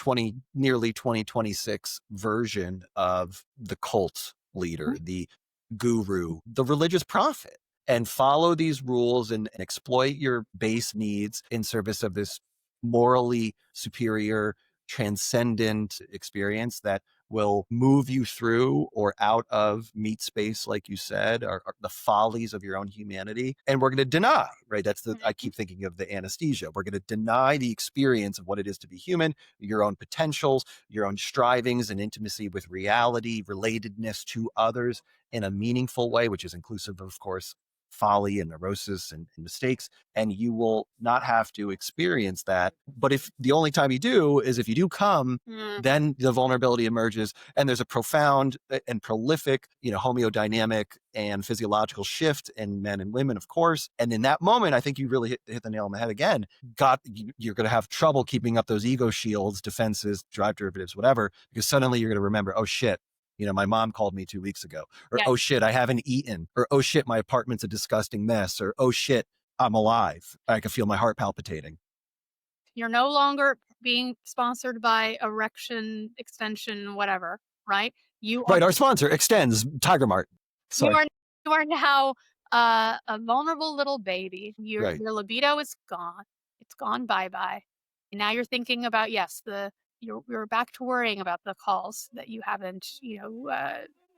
nearly 2026 version of the cult leader, the guru, the religious prophet. And follow these rules and exploit your base needs in service of this morally superior, transcendent experience that will move you through or out of meat space, like you said, or the follies of your own humanity. And we're going to deny, right? I keep thinking of the anesthesia. We're going to deny the experience of what it is to be human, your own potentials, your own strivings and intimacy with reality, relatedness to others in a meaningful way, which is inclusive, of course, folly and neurosis and mistakes, and you will not have to experience that. But if the only time you do is if you do come, then the vulnerability emerges, and there's a profound and prolific, homeodynamic and physiological shift in men and women, of course. And in that moment, I think you really hit the nail on the head again. You're going to have trouble keeping up those ego shields, defenses, drive derivatives, whatever, because suddenly you're going to remember, oh shit, my mom called me 2 weeks ago, or, oh shit, I haven't eaten, or, oh shit, my apartment's a disgusting mess, or, oh shit, I'm alive. I can feel my heart palpitating. You're no longer being sponsored by Erection Extension, whatever, right? Our sponsor, Extends, Tiger Mart. Sorry. You are now a vulnerable little baby. Your libido is gone. It's gone bye-bye. And now you're thinking about, you're back to worrying about the calls that you haven't,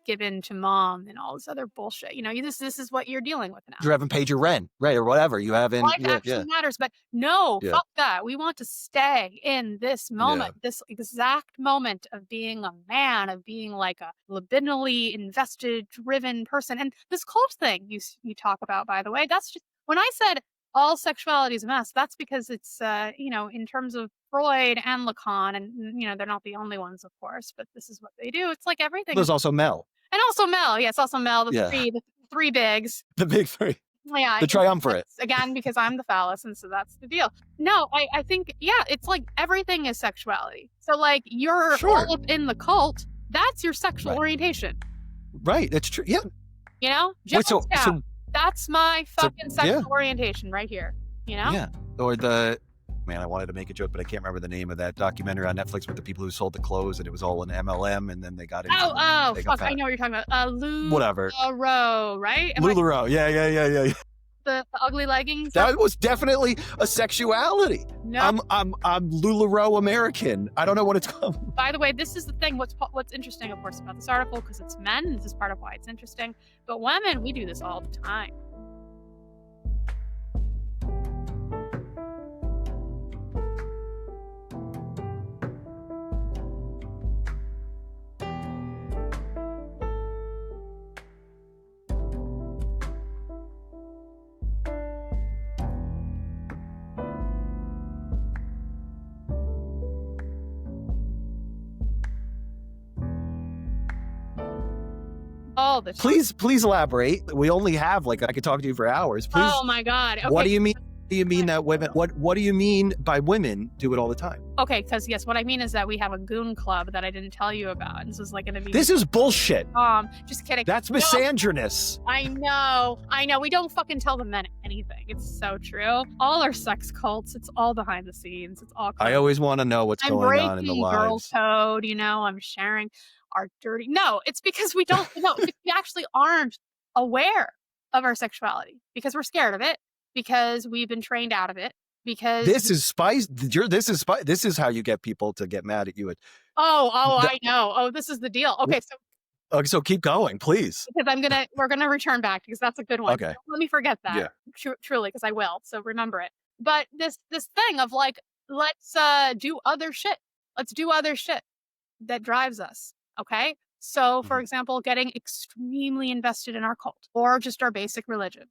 given to mom and all this other bullshit. This is what you're dealing with now. You haven't paid your rent, right, or whatever. You haven't. Life actually matters, but no, fuck that. We want to stay in this moment, this exact moment of being a man, of being like a libidinally invested, driven person. And this cult thing you talk about, by the way, that's just when I said all sexuality is a mess. That's because it's, in terms of Freud and Lacan, and, they're not the only ones, of course, but this is what they do. It's like everything. There's also Mel. And also Mel. Yes, also Mel, the three bigs. The big three. Yeah. The triumvirate. Again, because I'm the phallus, and so that's the deal. No, I think, it's like everything is sexuality. So, like, you're all up in the cult. That's your sexual orientation. Right. That's true. Yeah. So that's my fucking sexual orientation right here, Yeah. Or I wanted to make a joke, but I can't remember the name of that documentary on Netflix with the people who sold the clothes, and it was all an MLM, and then they got into fuck, I know what you're talking about. LuLaRoe, right? LuLaRoe. Yeah. The ugly leggings. That was definitely a sexuality. No. I'm LuLaRoe American. I don't know what it's called. By the way, this is the thing. What's interesting, of course, about this article, because it's men. This is part of why it's interesting. But women, we do this all the time. all the time. Please elaborate. We only have I could talk to you for hours. Please. Oh my God. Okay. What do you mean? Do you mean that women? What do you mean by women do it all the time? Okay, because yes, what I mean is that we have a goon club that I didn't tell you about. And this is going to be. This is bullshit. Just kidding. That's misandrous. I know. We don't fucking tell the men anything. It's so true. All our sex cults. It's all behind the scenes. It's all. I always want to know what's going on in the lives. Girl code. I'm sharing our dirty. No, it's because we don't. We actually aren't aware of our sexuality because we're scared of it. Because we've been trained out of it. Because this is spice. This is how you get people to get mad at you. I know. Oh, this is the deal. Okay, so keep going, please. Because we're gonna return back because that's a good one. Okay. Don't let me forget that. Yeah. Truly, because I will. So remember it. But this thing of let's do other shit. Let's do other shit that drives us. Okay. So, for example, getting extremely invested in our cult or just our basic religion.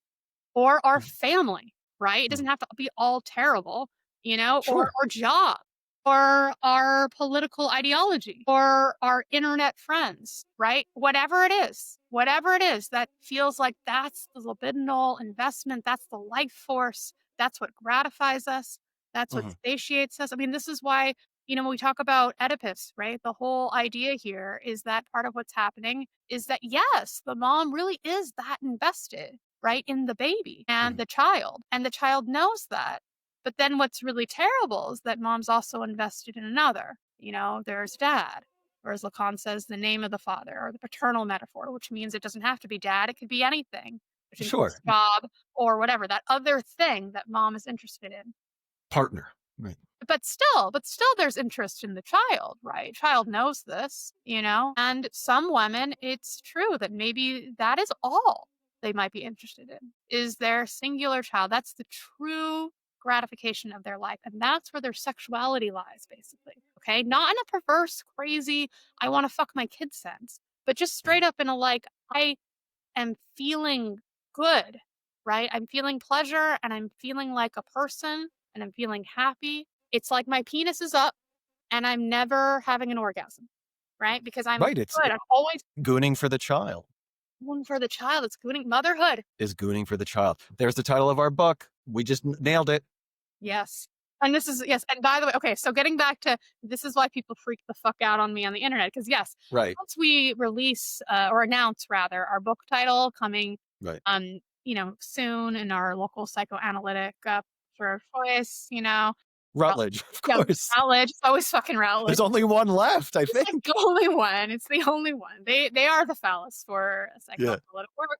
Or our family, right? It doesn't have to be all terrible, Sure. or job, or our political ideology, or our internet friends, right? Whatever it is that feels like that's the libidinal investment, that's the life force, that's what gratifies us, that's what satiates us. I mean, this is why, when we talk about Oedipus, right? The whole idea here is that part of what's happening is that, yes, the mom really is that invested. Right, in the baby and the child. And the child knows that. But then what's really terrible is that mom's also invested in another. There's dad. Or as Lacan says, the name of the father or the paternal metaphor, which means it doesn't have to be dad. It could be anything. Sure. Job or whatever, that other thing that mom is interested in. Partner. Right. But still there's interest in the child, right? Child knows this, and some women, it's true that maybe that is all they might be interested in is their singular child. That's the true gratification of their life. And that's where their sexuality lies, basically. Okay. Not in a perverse, crazy, I want to fuck my kid sense, but just straight up in a I am feeling good, right? I'm feeling pleasure and I'm feeling like a person and I'm feeling happy. It's like my penis is up and I'm never having an orgasm, right? Because I'm right. Good. I'm always gooning for the child. Gooning for the child. It's gooning. Motherhood is gooning for the child. There's the title of our book. We just nailed it. Yes. And this is, yes. And by the way, okay, so getting back to, this is why people freak the fuck out on me on the internet. Because yes, right. Once we release or announce rather our book title coming, right. Soon in our local psychoanalytic for choice, Routledge, of course. Routledge. It's always fucking Routledge. There's only one left, I think. It's the only one. It's the only one. They are the phallus for psychoanalytic work.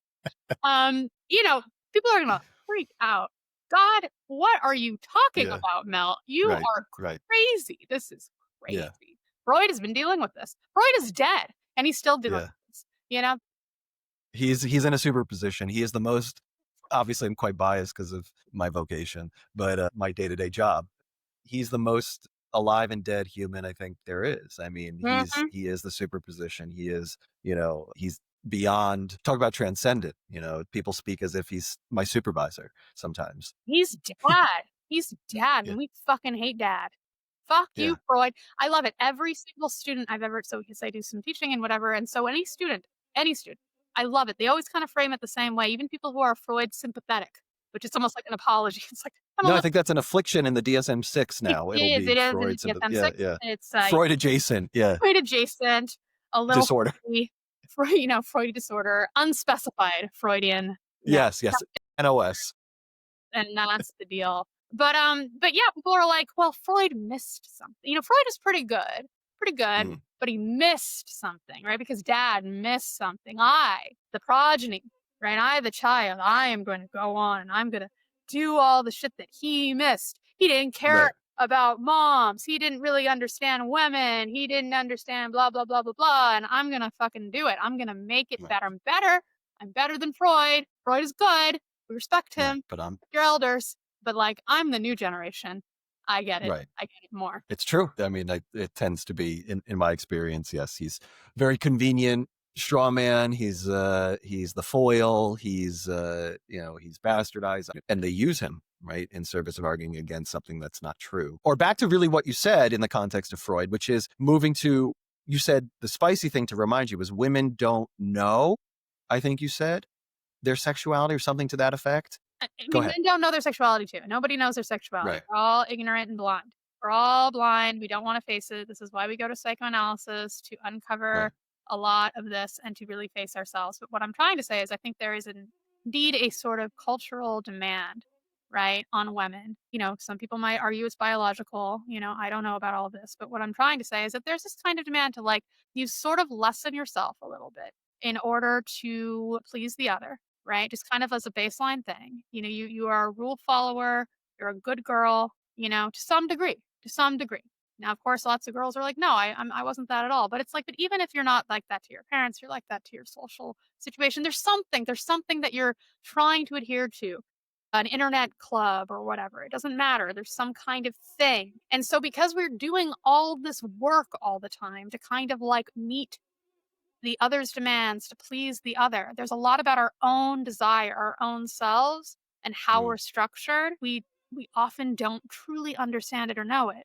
People are gonna freak out. God, what are you talking about, Mel? You are crazy. This is crazy. Yeah. Freud has been dealing with this. Freud is dead, and he's still dealing with this. He's in a superposition. He is the most. Obviously, I'm quite biased because of my vocation, but my day-to-day job. He's the most alive and dead human I think there is. I mean, he is the superposition. He is, he's beyond. Talk about transcendent. People speak as if he's my supervisor sometimes. He's dad. He's dad. And we fucking hate dad. Fuck you, Freud. I love it. Every single student I've ever, so because I do some teaching and whatever. And so any student, I love it. They always kind of frame it the same way. Even people who are Freud sympathetic, which is almost like an apology. It's like, no, I think that's an affliction in the DSM-6 now. It is in the DSM-6. Yeah. It's Freud adjacent. Yeah. Freud adjacent. A little disorder. Freud disorder, unspecified Freudian. Yes. NOS. And that's the deal. But yeah, people are like, well, Freud missed something. Freud is pretty good, but he missed something, right? Because dad missed something. The progeny, right? I, the child, I am going to go on and I'm going to do all the shit that he missed. He didn't care about moms. He didn't really understand women. He didn't understand blah, blah, blah, blah, blah. And I'm going to fucking do it. I'm going to make it better. I'm better than Freud. Freud is good. We respect him. But I'm your elders. But I'm the new generation. I get it. Right. I get it more. It's true. I mean, it tends to be in my experience. Yes. He's very convenient. Straw man. He's the foil. He's bastardized, and they use him right in service of arguing against something that's not true. Or back to really what you said in the context of Freud, which is moving to, you said the spicy thing to remind you was women don't know I think you said, their sexuality or something to that effect. I Go mean, ahead. men don't know their sexuality too. Nobody knows their sexuality. Right. We're all ignorant and blind. We're all blind. We don't want to face it. This is why we go to psychoanalysis, to uncover Right. a lot of this and to really face ourselves. But what I'm trying to say is I think there is indeed a sort of cultural demand, right, on women. Some people might argue it's biological. I don't know about all this. But what I'm trying to say is that there's this kind of demand to you sort of lessen yourself a little bit in order to please the other, right? Just kind of as a baseline thing. You are a rule follower, you're a good girl, to some degree. To some degree. Now, of course, lots of girls are like, no, I wasn't that at all. But it's like, but even if you're not like that to your parents, you're like that to your social situation. There's something that you're trying to adhere to, an internet club or whatever. It doesn't matter. There's some kind of thing. And so because we're doing all this work all the time to kind of meet the other's demands, to please the other, there's a lot about our own desire, our own selves, and how we're structured. We often don't truly understand it or know it.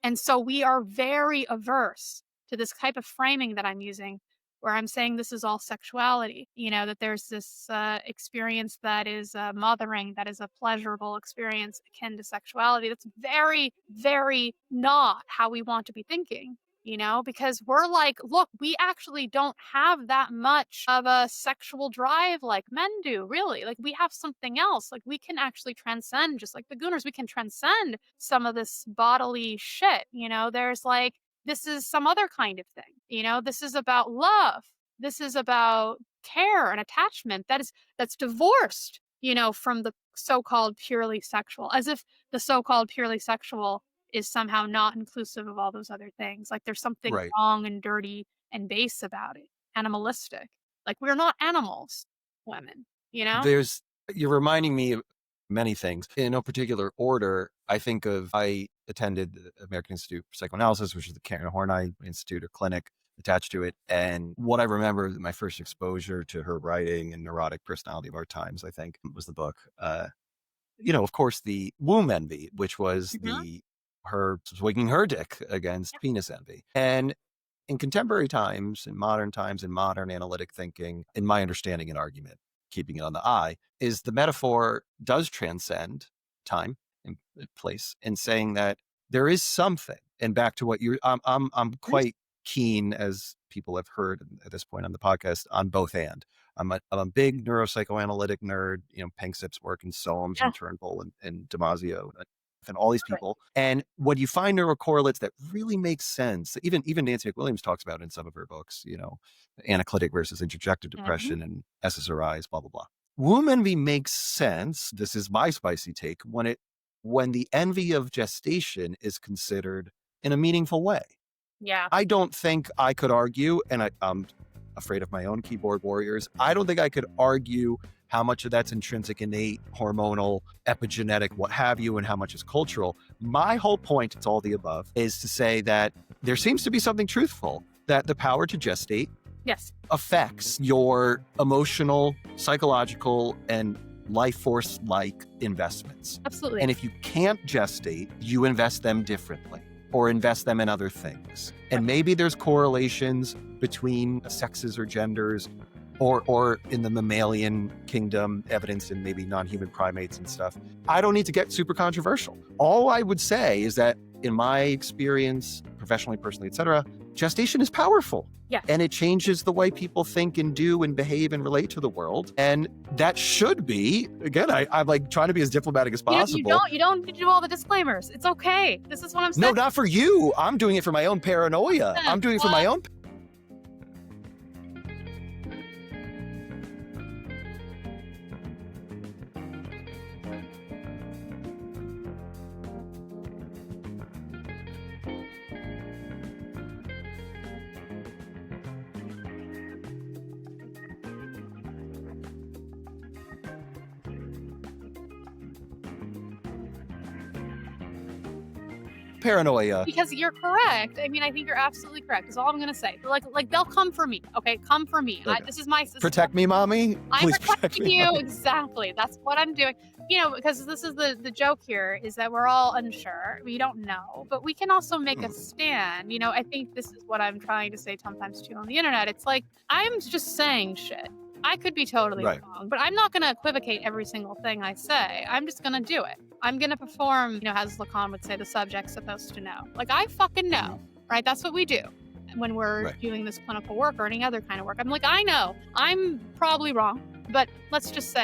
And so we are very averse to this type of framing that I'm using, where I'm saying this is all sexuality, that there's this experience that is mothering, that is a pleasurable experience akin to sexuality. That's very, very not how we want to be thinking. Because we're like, look, we actually don't have that much of a sexual drive like men do, really. Like, we have something else. Like, we can actually transcend, just like the Gooners, we can transcend some of this bodily shit. There's this is some other kind of thing. This is about love. This is about care and attachment that's divorced, from the so-called purely sexual, as if the so-called purely sexual is somehow not inclusive of all those other things. Like, there's something Right. wrong and dirty and base about it, animalistic. Like, we're not animals, women, You're reminding me of many things. In no particular order, I attended the American Institute for Psychoanalysis, which is the Karen Horny Institute or clinic attached to it. And what I remember, my first exposure to her writing and Neurotic Personality of Our Times, I think, was the book. Of course, the womb envy, which was her swinging her dick against penis envy. And in contemporary times, in modern analytic thinking, in my understanding and argument, keeping it on the eye, is the metaphor does transcend time and place, and saying that there is something. And back to what I'm quite keen, as people have heard at this point on the podcast, on both and. I'm a big neuropsychoanalytic nerd, Panksepp's work and Solms and Turnbull and Damasio and all these people. And what you find neurocorrelates that really makes sense, even Nancy McWilliams talks about in some of her books, anaclitic versus interjective depression and SSRIs, blah, blah, blah. Womb envy makes sense. This is my spicy take when the envy of gestation is considered in a meaningful way. Yeah. I don't think I could argue, and I'm afraid of my own keyboard warriors, I don't think I could argue how much of that's intrinsic, innate, hormonal, epigenetic, what have you, and how much is cultural. My whole point, it's all the above, is to say that there seems to be something truthful, that the power to gestate affects your emotional, psychological, and life force-like investments. Absolutely. And if you can't gestate, you invest them differently or invest them in other things. And maybe there's correlations between sexes or genders, or in the mammalian kingdom, evidence in maybe non-human primates and stuff. I don't need to get super controversial. All I would say is that in my experience, professionally, personally, etc., gestation is powerful. Yes. And it changes the way people think and do and behave and relate to the world. And that should be, again, I'm like trying to be as diplomatic as possible. You don't need to do all the disclaimers. It's okay. This is what I'm saying. No, not for you. I'm doing it for my own paranoia. I'm doing it for my own. Paranoia. Because you're correct. I mean, I think you're absolutely correct. Is all I'm going to say. Like they'll come for me. Okay, come for me. Okay. This is my protect me, mommy. I'm Please protecting you. Exactly. That's what I'm doing. Because this is the joke here is that we're all unsure. We don't know, but we can also make a stand. I think this is what I'm trying to say sometimes too on the internet. It's like I'm just saying shit. I could be totally Right. wrong, but I'm not going to equivocate every single thing I say. I'm just going to do it. I'm going to perform, as Lacan would say, the subject's supposed to know. Like, I fucking know, right? That's what we do when we're doing this clinical work or any other kind of work. I'm like, I know, I'm probably wrong, but let's just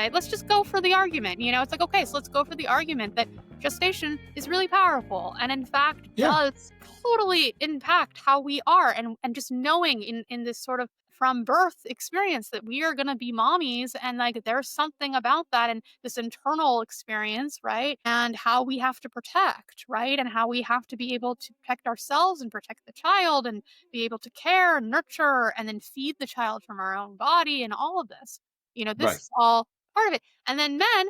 go for the argument. It's like, okay, so let's go for the argument that gestation is really powerful and in fact does totally impact how we are, and just knowing in this sort of from birth experience that we are going to be mommies, and like there's something about that and this internal experience, right? And how we have to protect, right? And how we have to be able to protect ourselves and protect the child and be able to care and nurture and then feed the child from our own body and all of this. This is all part of it. And then men,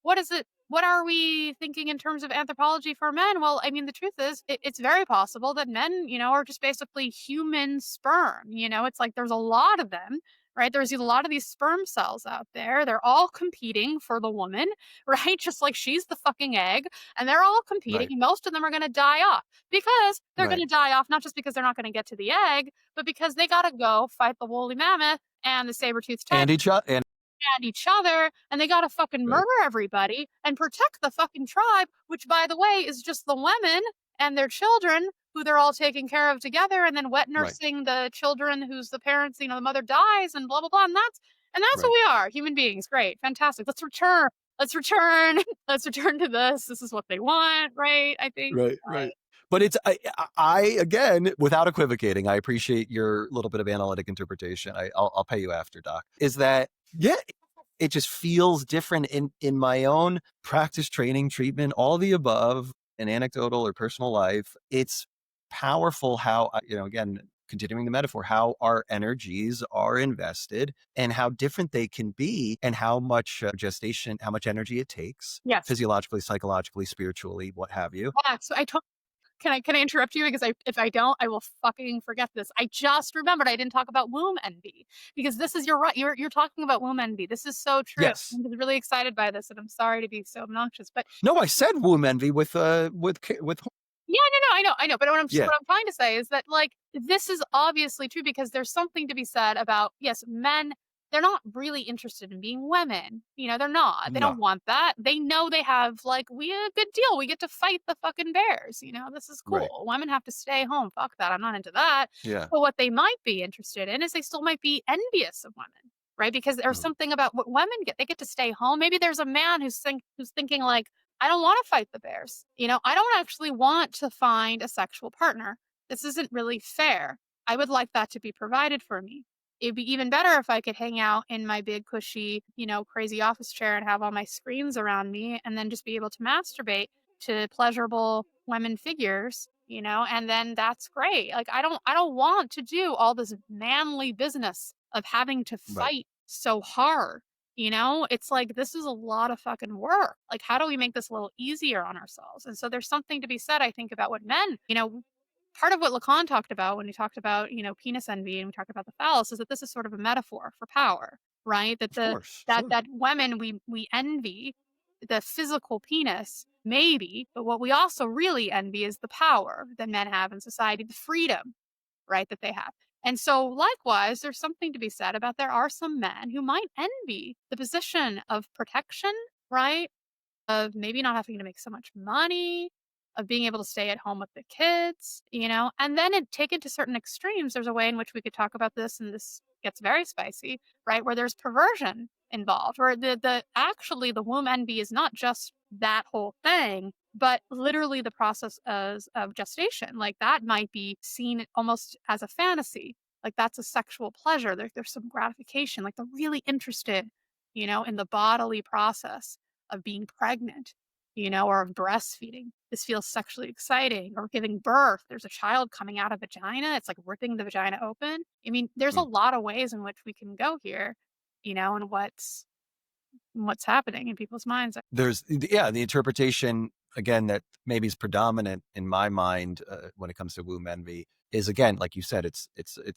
what is it? What are we thinking in terms of anthropology for men? Well, I mean, the truth is, it's very possible that men, are just basically human sperm. It's like there's a lot of them, right? There's a lot of these sperm cells out there. They're all competing for the woman, right? Just like she's the fucking egg, and they're all competing. And most of them are going to die off because they're going to die off, not just because they're not going to get to the egg, but because they got to go fight the woolly mammoth and the saber-toothed tiger. And each other, and they gotta fucking murder everybody and protect the fucking tribe, which by the way is just the women and their children who they're all taking care of together, and then wet nursing the children whose the parents, the mother dies and blah blah blah. And that's what we are, human beings. Great, fantastic. Let's return let's return to this. This is what they want, right? I think right. But it's I again, without equivocating, I appreciate your little bit of analytic interpretation. I'll pay you after, Doc. Is that it just feels different in my own practice, training, treatment, all the above, and anecdotal or personal life. It's powerful how again, continuing the metaphor, how our energies are invested and how different they can be, and how much gestation, how much energy it takes, physiologically, psychologically, spiritually, what have you. Yeah, so Can I interrupt you? Because if I don't, I will fucking forget this. I just remembered I didn't talk about womb envy, because this is you're talking about womb envy. This is so true. Yes. I'm really excited by this, and I'm sorry to be so obnoxious, but no, I said womb envy with yeah, no, I know. But what I'm trying to say is that like this is obviously true, because there's something to be said about, yes, men. They're not really interested in being women. They're not. They don't want that. They know they have, like, we a good deal. We get to fight the fucking bears. This is cool. Right. Women have to stay home. Fuck that. I'm not into that. Yeah. But what they might be interested in is they still might be envious of women, right? Because there's something about what women get. They get to stay home. Maybe there's a man who's thinking like, I don't want to fight the bears. I don't actually want to find a sexual partner. This isn't really fair. I would like that to be provided for me. It'd be even better if I could hang out in my big, cushy, crazy office chair and have all my screens around me, and then just be able to masturbate to pleasurable women figures, and then that's great. Like, I don't want to do all this manly business of having to fight so hard. It's like, this is a lot of fucking work. Like, how do we make this a little easier on ourselves? And so there's something to be said, I think, about what men, part of what Lacan talked about when he talked about, penis envy, and we talked about the phallus, is that this is sort of a metaphor for power, right? That that women we envy the physical penis, maybe, but what we also really envy is the power that men have in society, the freedom, right, that they have. And so likewise, there's something to be said about there are some men who might envy the position of protection, right? Of maybe not having to make so much money, of being able to stay at home with the kids, and then taken to certain extremes. There's a way in which we could talk about this, and this gets very spicy, right? Where there's perversion involved, where actually the womb envy is not just that whole thing, but literally the process of gestation. Like, that might be seen almost as a fantasy. Like, that's a sexual pleasure. There's some gratification. Like, they're really interested, in the bodily process of being pregnant, or of breastfeeding. This feels sexually exciting. Or giving birth. There's a child coming out of vagina. It's like ripping the vagina open. I mean, there's a lot of ways in which we can go here, and what's happening in people's minds. There's, the interpretation, again, that maybe is predominant in my mind when it comes to womb envy is, again, like you said, it's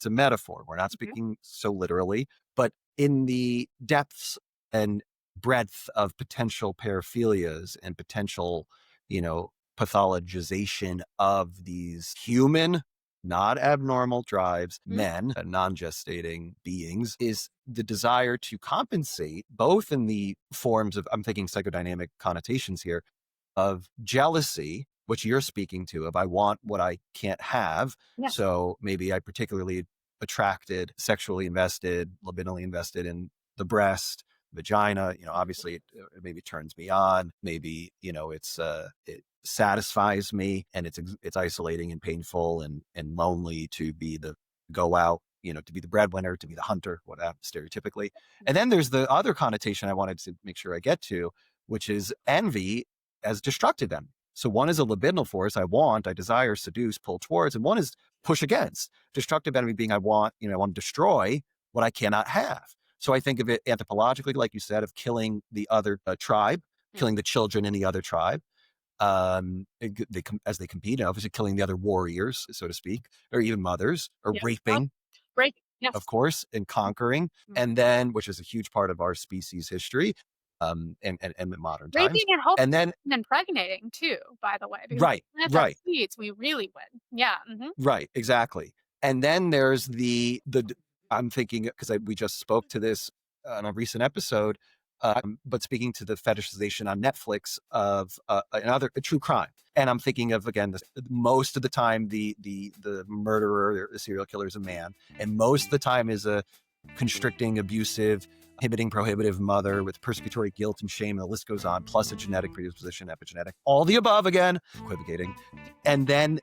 a metaphor. We're not speaking so literally, but in the depths and breadth of potential paraphilias and potential, pathologization of these human not abnormal drives, Mhm. men, non-gestating beings, is the desire to compensate, both in the forms of, I'm thinking psychodynamic connotations here, of jealousy, which you're speaking to, of I want what I can't have. Yes. So maybe I particularly attracted, sexually invested, libidinally invested in the breast, vagina. Obviously it maybe turns me on. Maybe, it satisfies me, and it's isolating and painful and lonely to be the go out, to be the breadwinner, to be the hunter, whatever, stereotypically. And then there's the other connotation I wanted to make sure I get to, which is envy as destructive envy. So one is a libidinal force, I want, I desire, seduce, pull towards, and one is push against. Destructive envy being I want to destroy what I cannot have. So I think of it anthropologically, like you said, of killing the other tribe, killing the children in the other tribe. As they compete, and obviously killing the other warriors, so to speak, or even mothers, or Yeah. raping, Great. Yes. of course, and conquering, and then, which is a huge part of our species history, and modern times, Raping and hoping and then and impregnating too, by the way, because right, if we plant our right, seeds, we really win. Yeah. right, exactly. And then there's the I'm thinking, because we just spoke to this on a recent episode, but speaking to the fetishization on Netflix of another true crime, and I'm thinking of, again, most of the time the murderer, the serial killer, is a man, and most of the time is a constricting, abusive, inhibiting, prohibitive mother with persecutory guilt and shame, and the list goes on, plus a genetic predisposition, epigenetic, all the above, again, equivocating. And then,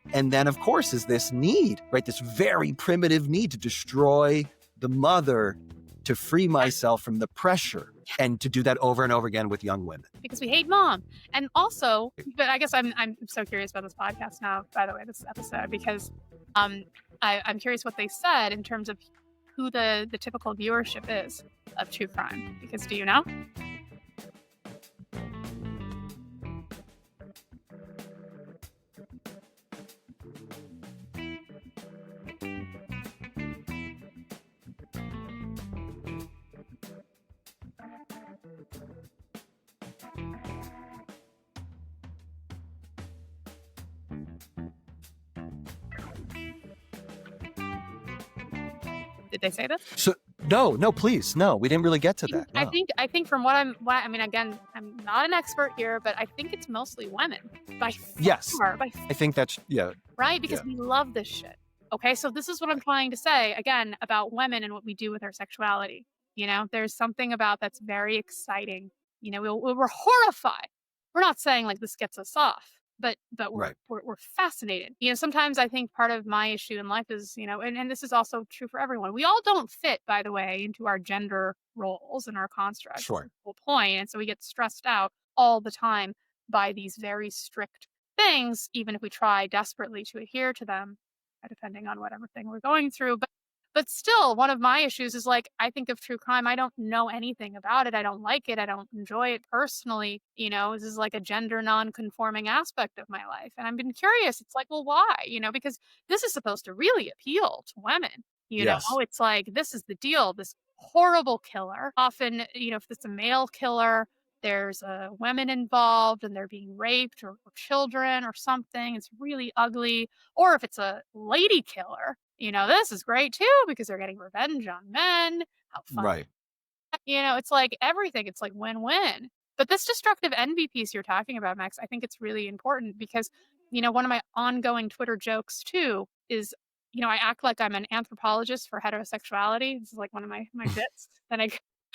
of course, is this need, right? This very primitive need to destroy the mother, to free myself from the pressure, and to do that over and over again with young women. Because we hate mom. And also, but I guess I'm so curious about this podcast now, by the way, this episode, because I'm curious what they said in terms of who the typical viewership is of true crime. Because do you know? Did they say this? So no, please, no, we didn't really get to that. No. I think from what I mean, again, I'm not an expert here, but I think it's mostly women. By far, Yes. by I think that's, yeah. right? Because we love this shit. Okay, so this is what I'm trying to say, again, about women and what we do with our sexuality. There's something about that's very exciting. We're horrified. We're not saying like this gets us off, but we're, Right. we're fascinated. Sometimes I think part of my issue in life is, and this is also true for everyone. We all don't fit, by the way, into our gender roles and our constructs. Sure. That's the whole point. And so we get stressed out all the time by these very strict things, even if we try desperately to adhere to them, depending on whatever thing we're going through. But still, one of my issues is like, I think of true crime, I don't know anything about it. I don't like it. I don't enjoy it personally. This is like a gender non-conforming aspect of my life. And I've been curious. It's like, well, why? Because this is supposed to really appeal to women. Yes. It's like, this is the deal. This horrible killer. Often, if it's a male killer, there's women involved and they're being raped or children or something. It's really ugly. Or if it's a lady killer, this is great too because they're getting revenge on men. How fun. Right. It's like everything. It's like win-win. But this destructive envy piece you're talking about, Max, I think it's really important because, one of my ongoing Twitter jokes too is, I act like I'm an anthropologist for heterosexuality. This is like one of my bits that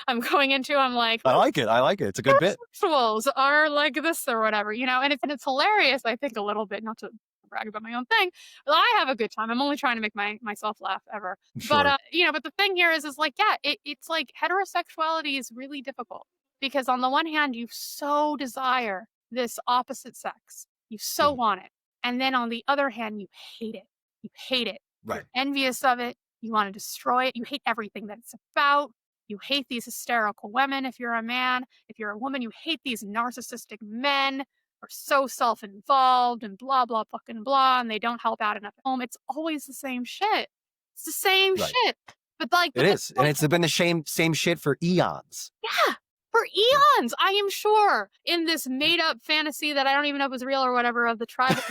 I'm going into. I'm like, I like it. It's a good bit. Heterosexuals are like this or whatever, and it's hilarious. I think a little bit, not to brag about my own thing, but I have a good time. I'm only trying to make myself laugh ever. Sure. But but the thing here is like, yeah, it's like heterosexuality is really difficult because on the one hand, you so desire this opposite sex, you so want it, and then on the other hand, you hate it. You hate it. Right. You're envious of it. You want to destroy it. You hate everything that it's about. You hate these hysterical women if you're a man. If you're a woman, you hate these narcissistic men are so self-involved and blah, blah, fucking blah, and they don't help out enough at home. It's always the same shit. It's the same shit. But like... It is. And it's been the same shit for eons. Yeah. for eons, I am sure, in this made up fantasy that I don't even know if was real or whatever, of the tribal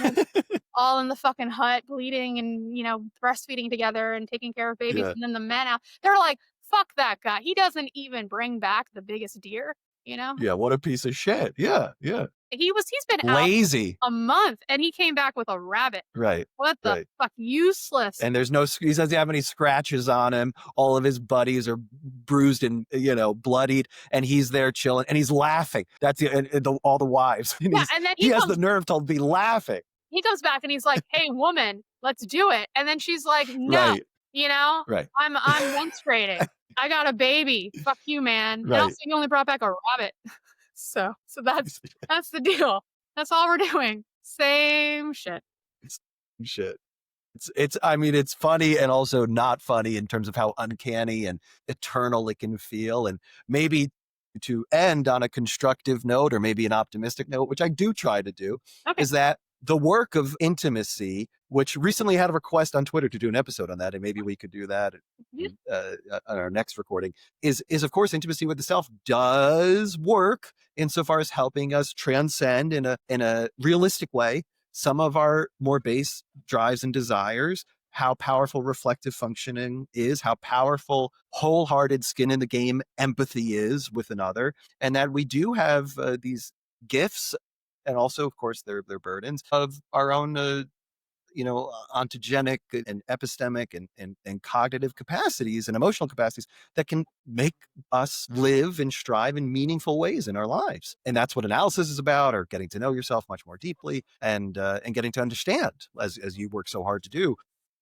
all in the fucking hut bleeding and, breastfeeding together and taking care of babies. Yeah. And then the men out, they're like, fuck that guy. He doesn't even bring back the biggest deer, Yeah, what a piece of shit. Yeah, yeah. He's been Lazy. out a month and he came back with a rabbit. Right. What the fuck? Useless. And there's he doesn't have any scratches on him. All of his buddies are bruised and, bloodied, and he's there chilling and he's laughing. That's all the wives. And and then he has the nerve to be laughing. He comes back and he's like, "Hey, woman, let's do it." And then she's like, "No, Right. I'm menstruating. I got a baby. Fuck you, man." Right. And also, you only brought back a rabbit. So that's the deal. That's all we're doing. Same shit. It's funny and also not funny in terms of how uncanny and eternal it can feel. And maybe to end on a constructive note or maybe an optimistic note, which I do try to do, is that the work of intimacy, which recently had a request on Twitter to do an episode on that, and maybe we could do that on our next recording, is of course intimacy with the self does work insofar as helping us transcend in a realistic way some of our more base drives and desires, how powerful reflective functioning is, how powerful wholehearted skin in the game empathy is with another, and that we do have these gifts and also, of course, their burdens of our own, ontogenic and epistemic and cognitive capacities and emotional capacities that can make us live and strive in meaningful ways in our lives. And that's what analysis is about, or getting to know yourself much more deeply and getting to understand, as you work so hard to do,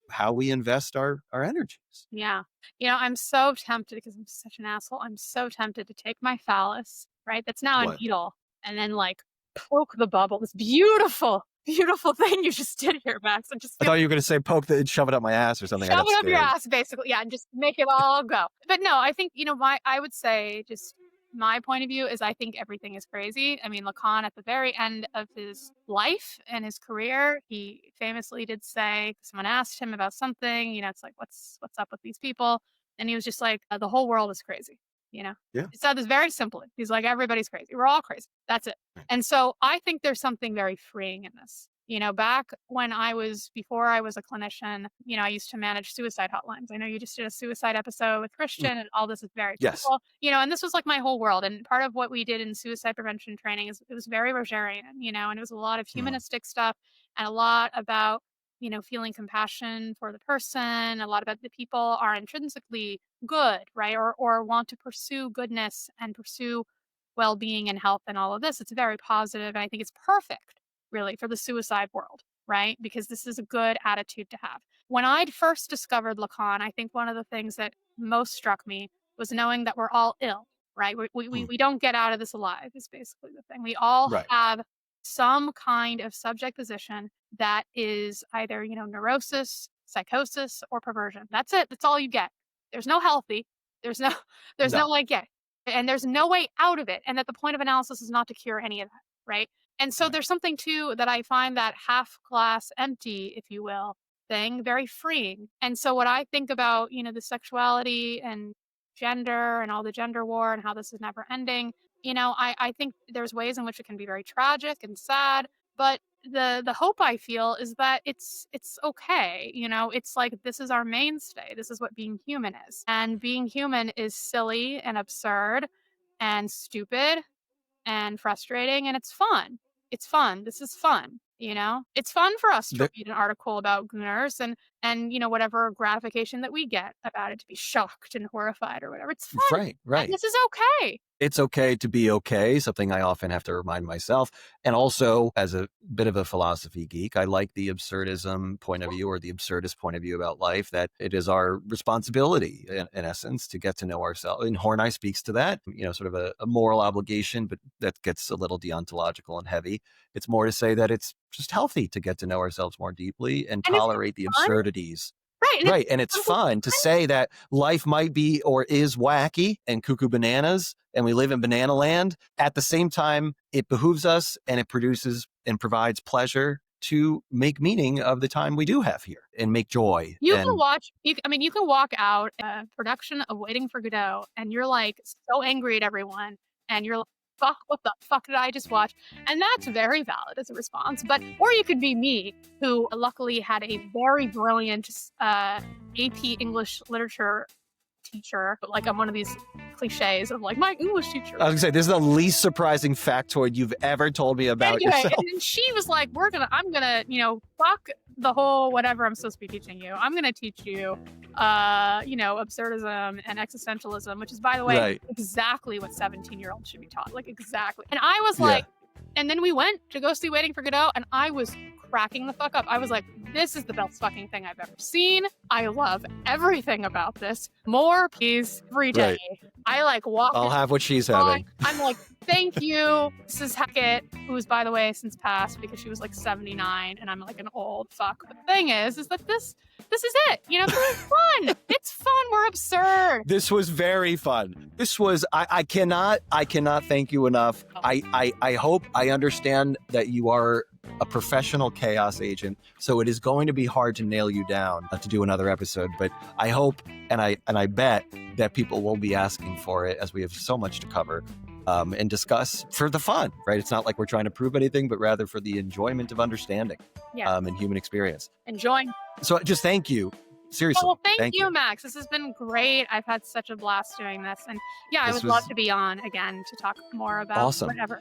how we invest our energies. Yeah. I'm so tempted, because I'm such an asshole. I'm so tempted to take my phallus, right? That's now a needle, and then poke the bubble. This beautiful, beautiful thing you just did here, Max. I thought you were going to say shove it up my ass or something. Shove it up your ass, basically. Yeah, and just make it all go. But no, I think, I would say, just my point of view is, I think everything is crazy. I mean, Lacan, at the very end of his life and his career, he famously did say, someone asked him about something, it's like, what's up with these people? And he was just like, the whole world is crazy. Yeah. He said this very simply. He's like, everybody's crazy. We're all crazy. That's it. And so I think there's something very freeing in this. Back when before I was a clinician, I used to manage suicide hotlines. I know you just did a suicide episode with Christian, and all this is very cool. And this was like my whole world. And part of what we did in suicide prevention training is it was very Rogerian, and it was a lot of humanistic stuff and a lot about, feeling compassion for the person, a lot about the people are intrinsically good, right? Or want to pursue goodness and pursue well-being and health and all of this. It's very positive, and I think it's perfect, really, for the suicide world, right? Because this is a good attitude to have. When I'd first discovered Lacan, I think one of the things that most struck me was knowing that we're all ill, right? We don't get out of this alive, is basically the thing. We all have some kind of subject position that is either, neurosis, psychosis, or perversion. That's it. That's all you get. There's no healthy. There's no and there's no way out of it. And that the point of analysis is not to cure any of that, right? And so there's something too that I find that half glass empty, if you will, thing very freeing. And so what I think about, the sexuality and gender and all the gender war and how this is never ending, I think there's ways in which it can be very tragic and sad, but the hope I feel is that it's okay. It's like, this is our mainstay. This is what being human is. And being human is silly and absurd and stupid and frustrating, and it's fun. It's fun. This is fun. It's fun for us to read an article about Gooners and whatever gratification that we get about it, to be shocked and horrified or whatever. It's fun. Right. And this is okay. It's okay to be okay, something I often have to remind myself. And also, as a bit of a philosophy geek, I like the absurdism point of view, or the absurdist point of view about life, that it is our responsibility, in essence, to get to know ourselves. And Horny speaks to that, sort of a moral obligation, but that gets a little deontological and heavy. It's more to say that it's just healthy to get to know ourselves more deeply and tolerate the absurdities. Right. And it's fun to say that life might be or is wacky and cuckoo bananas, and we live in banana land. At the same time, it behooves us, and it produces and provides pleasure to make meaning of the time we do have here and make joy. You can walk out a production of Waiting for Godot, and you're like so angry at everyone. and you're like, fuck, what the fuck did I just watch? And that's very valid as a response. Or you could be me, who luckily had a very brilliant AP English literature teacher. But like, I'm one of these cliches of like, my English teacher. I was gonna say, this is the least surprising factoid you've ever told me about yourself. And then she was like, I'm gonna, fuck the whole whatever I'm supposed to be teaching you. I'm gonna teach you, absurdism and existentialism, which is, by the way, exactly what 17-year-olds should be taught. Like, exactly. And I was like, and then we went to go see Waiting for Godot, and I was cracking the fuck up. I was like, this is the best fucking thing I've ever seen. I love everything about this. More, please, every day. I like walk. I'll have what she's having. I'm like, thank you, Mrs. Hackett, who's, by the way, since passed because she was like 79, and I'm like an old fuck. But the thing is that this is it. This is fun. It's fun. We're absurd. This was very fun. This was, I cannot thank you enough. I hope I understand that you are a professional chaos agent, so it is going to be hard to nail you down to do another episode, but I hope and I bet that people will be asking for it, as we have so much to cover and discuss for the fun, right? It's not like we're trying to prove anything, but rather for the enjoyment of understanding and human experience. Enjoying. So just thank you. Seriously. Well, thank you, Max. This has been great. I've had such a blast doing this. And I would love to be on again to talk more about whatever.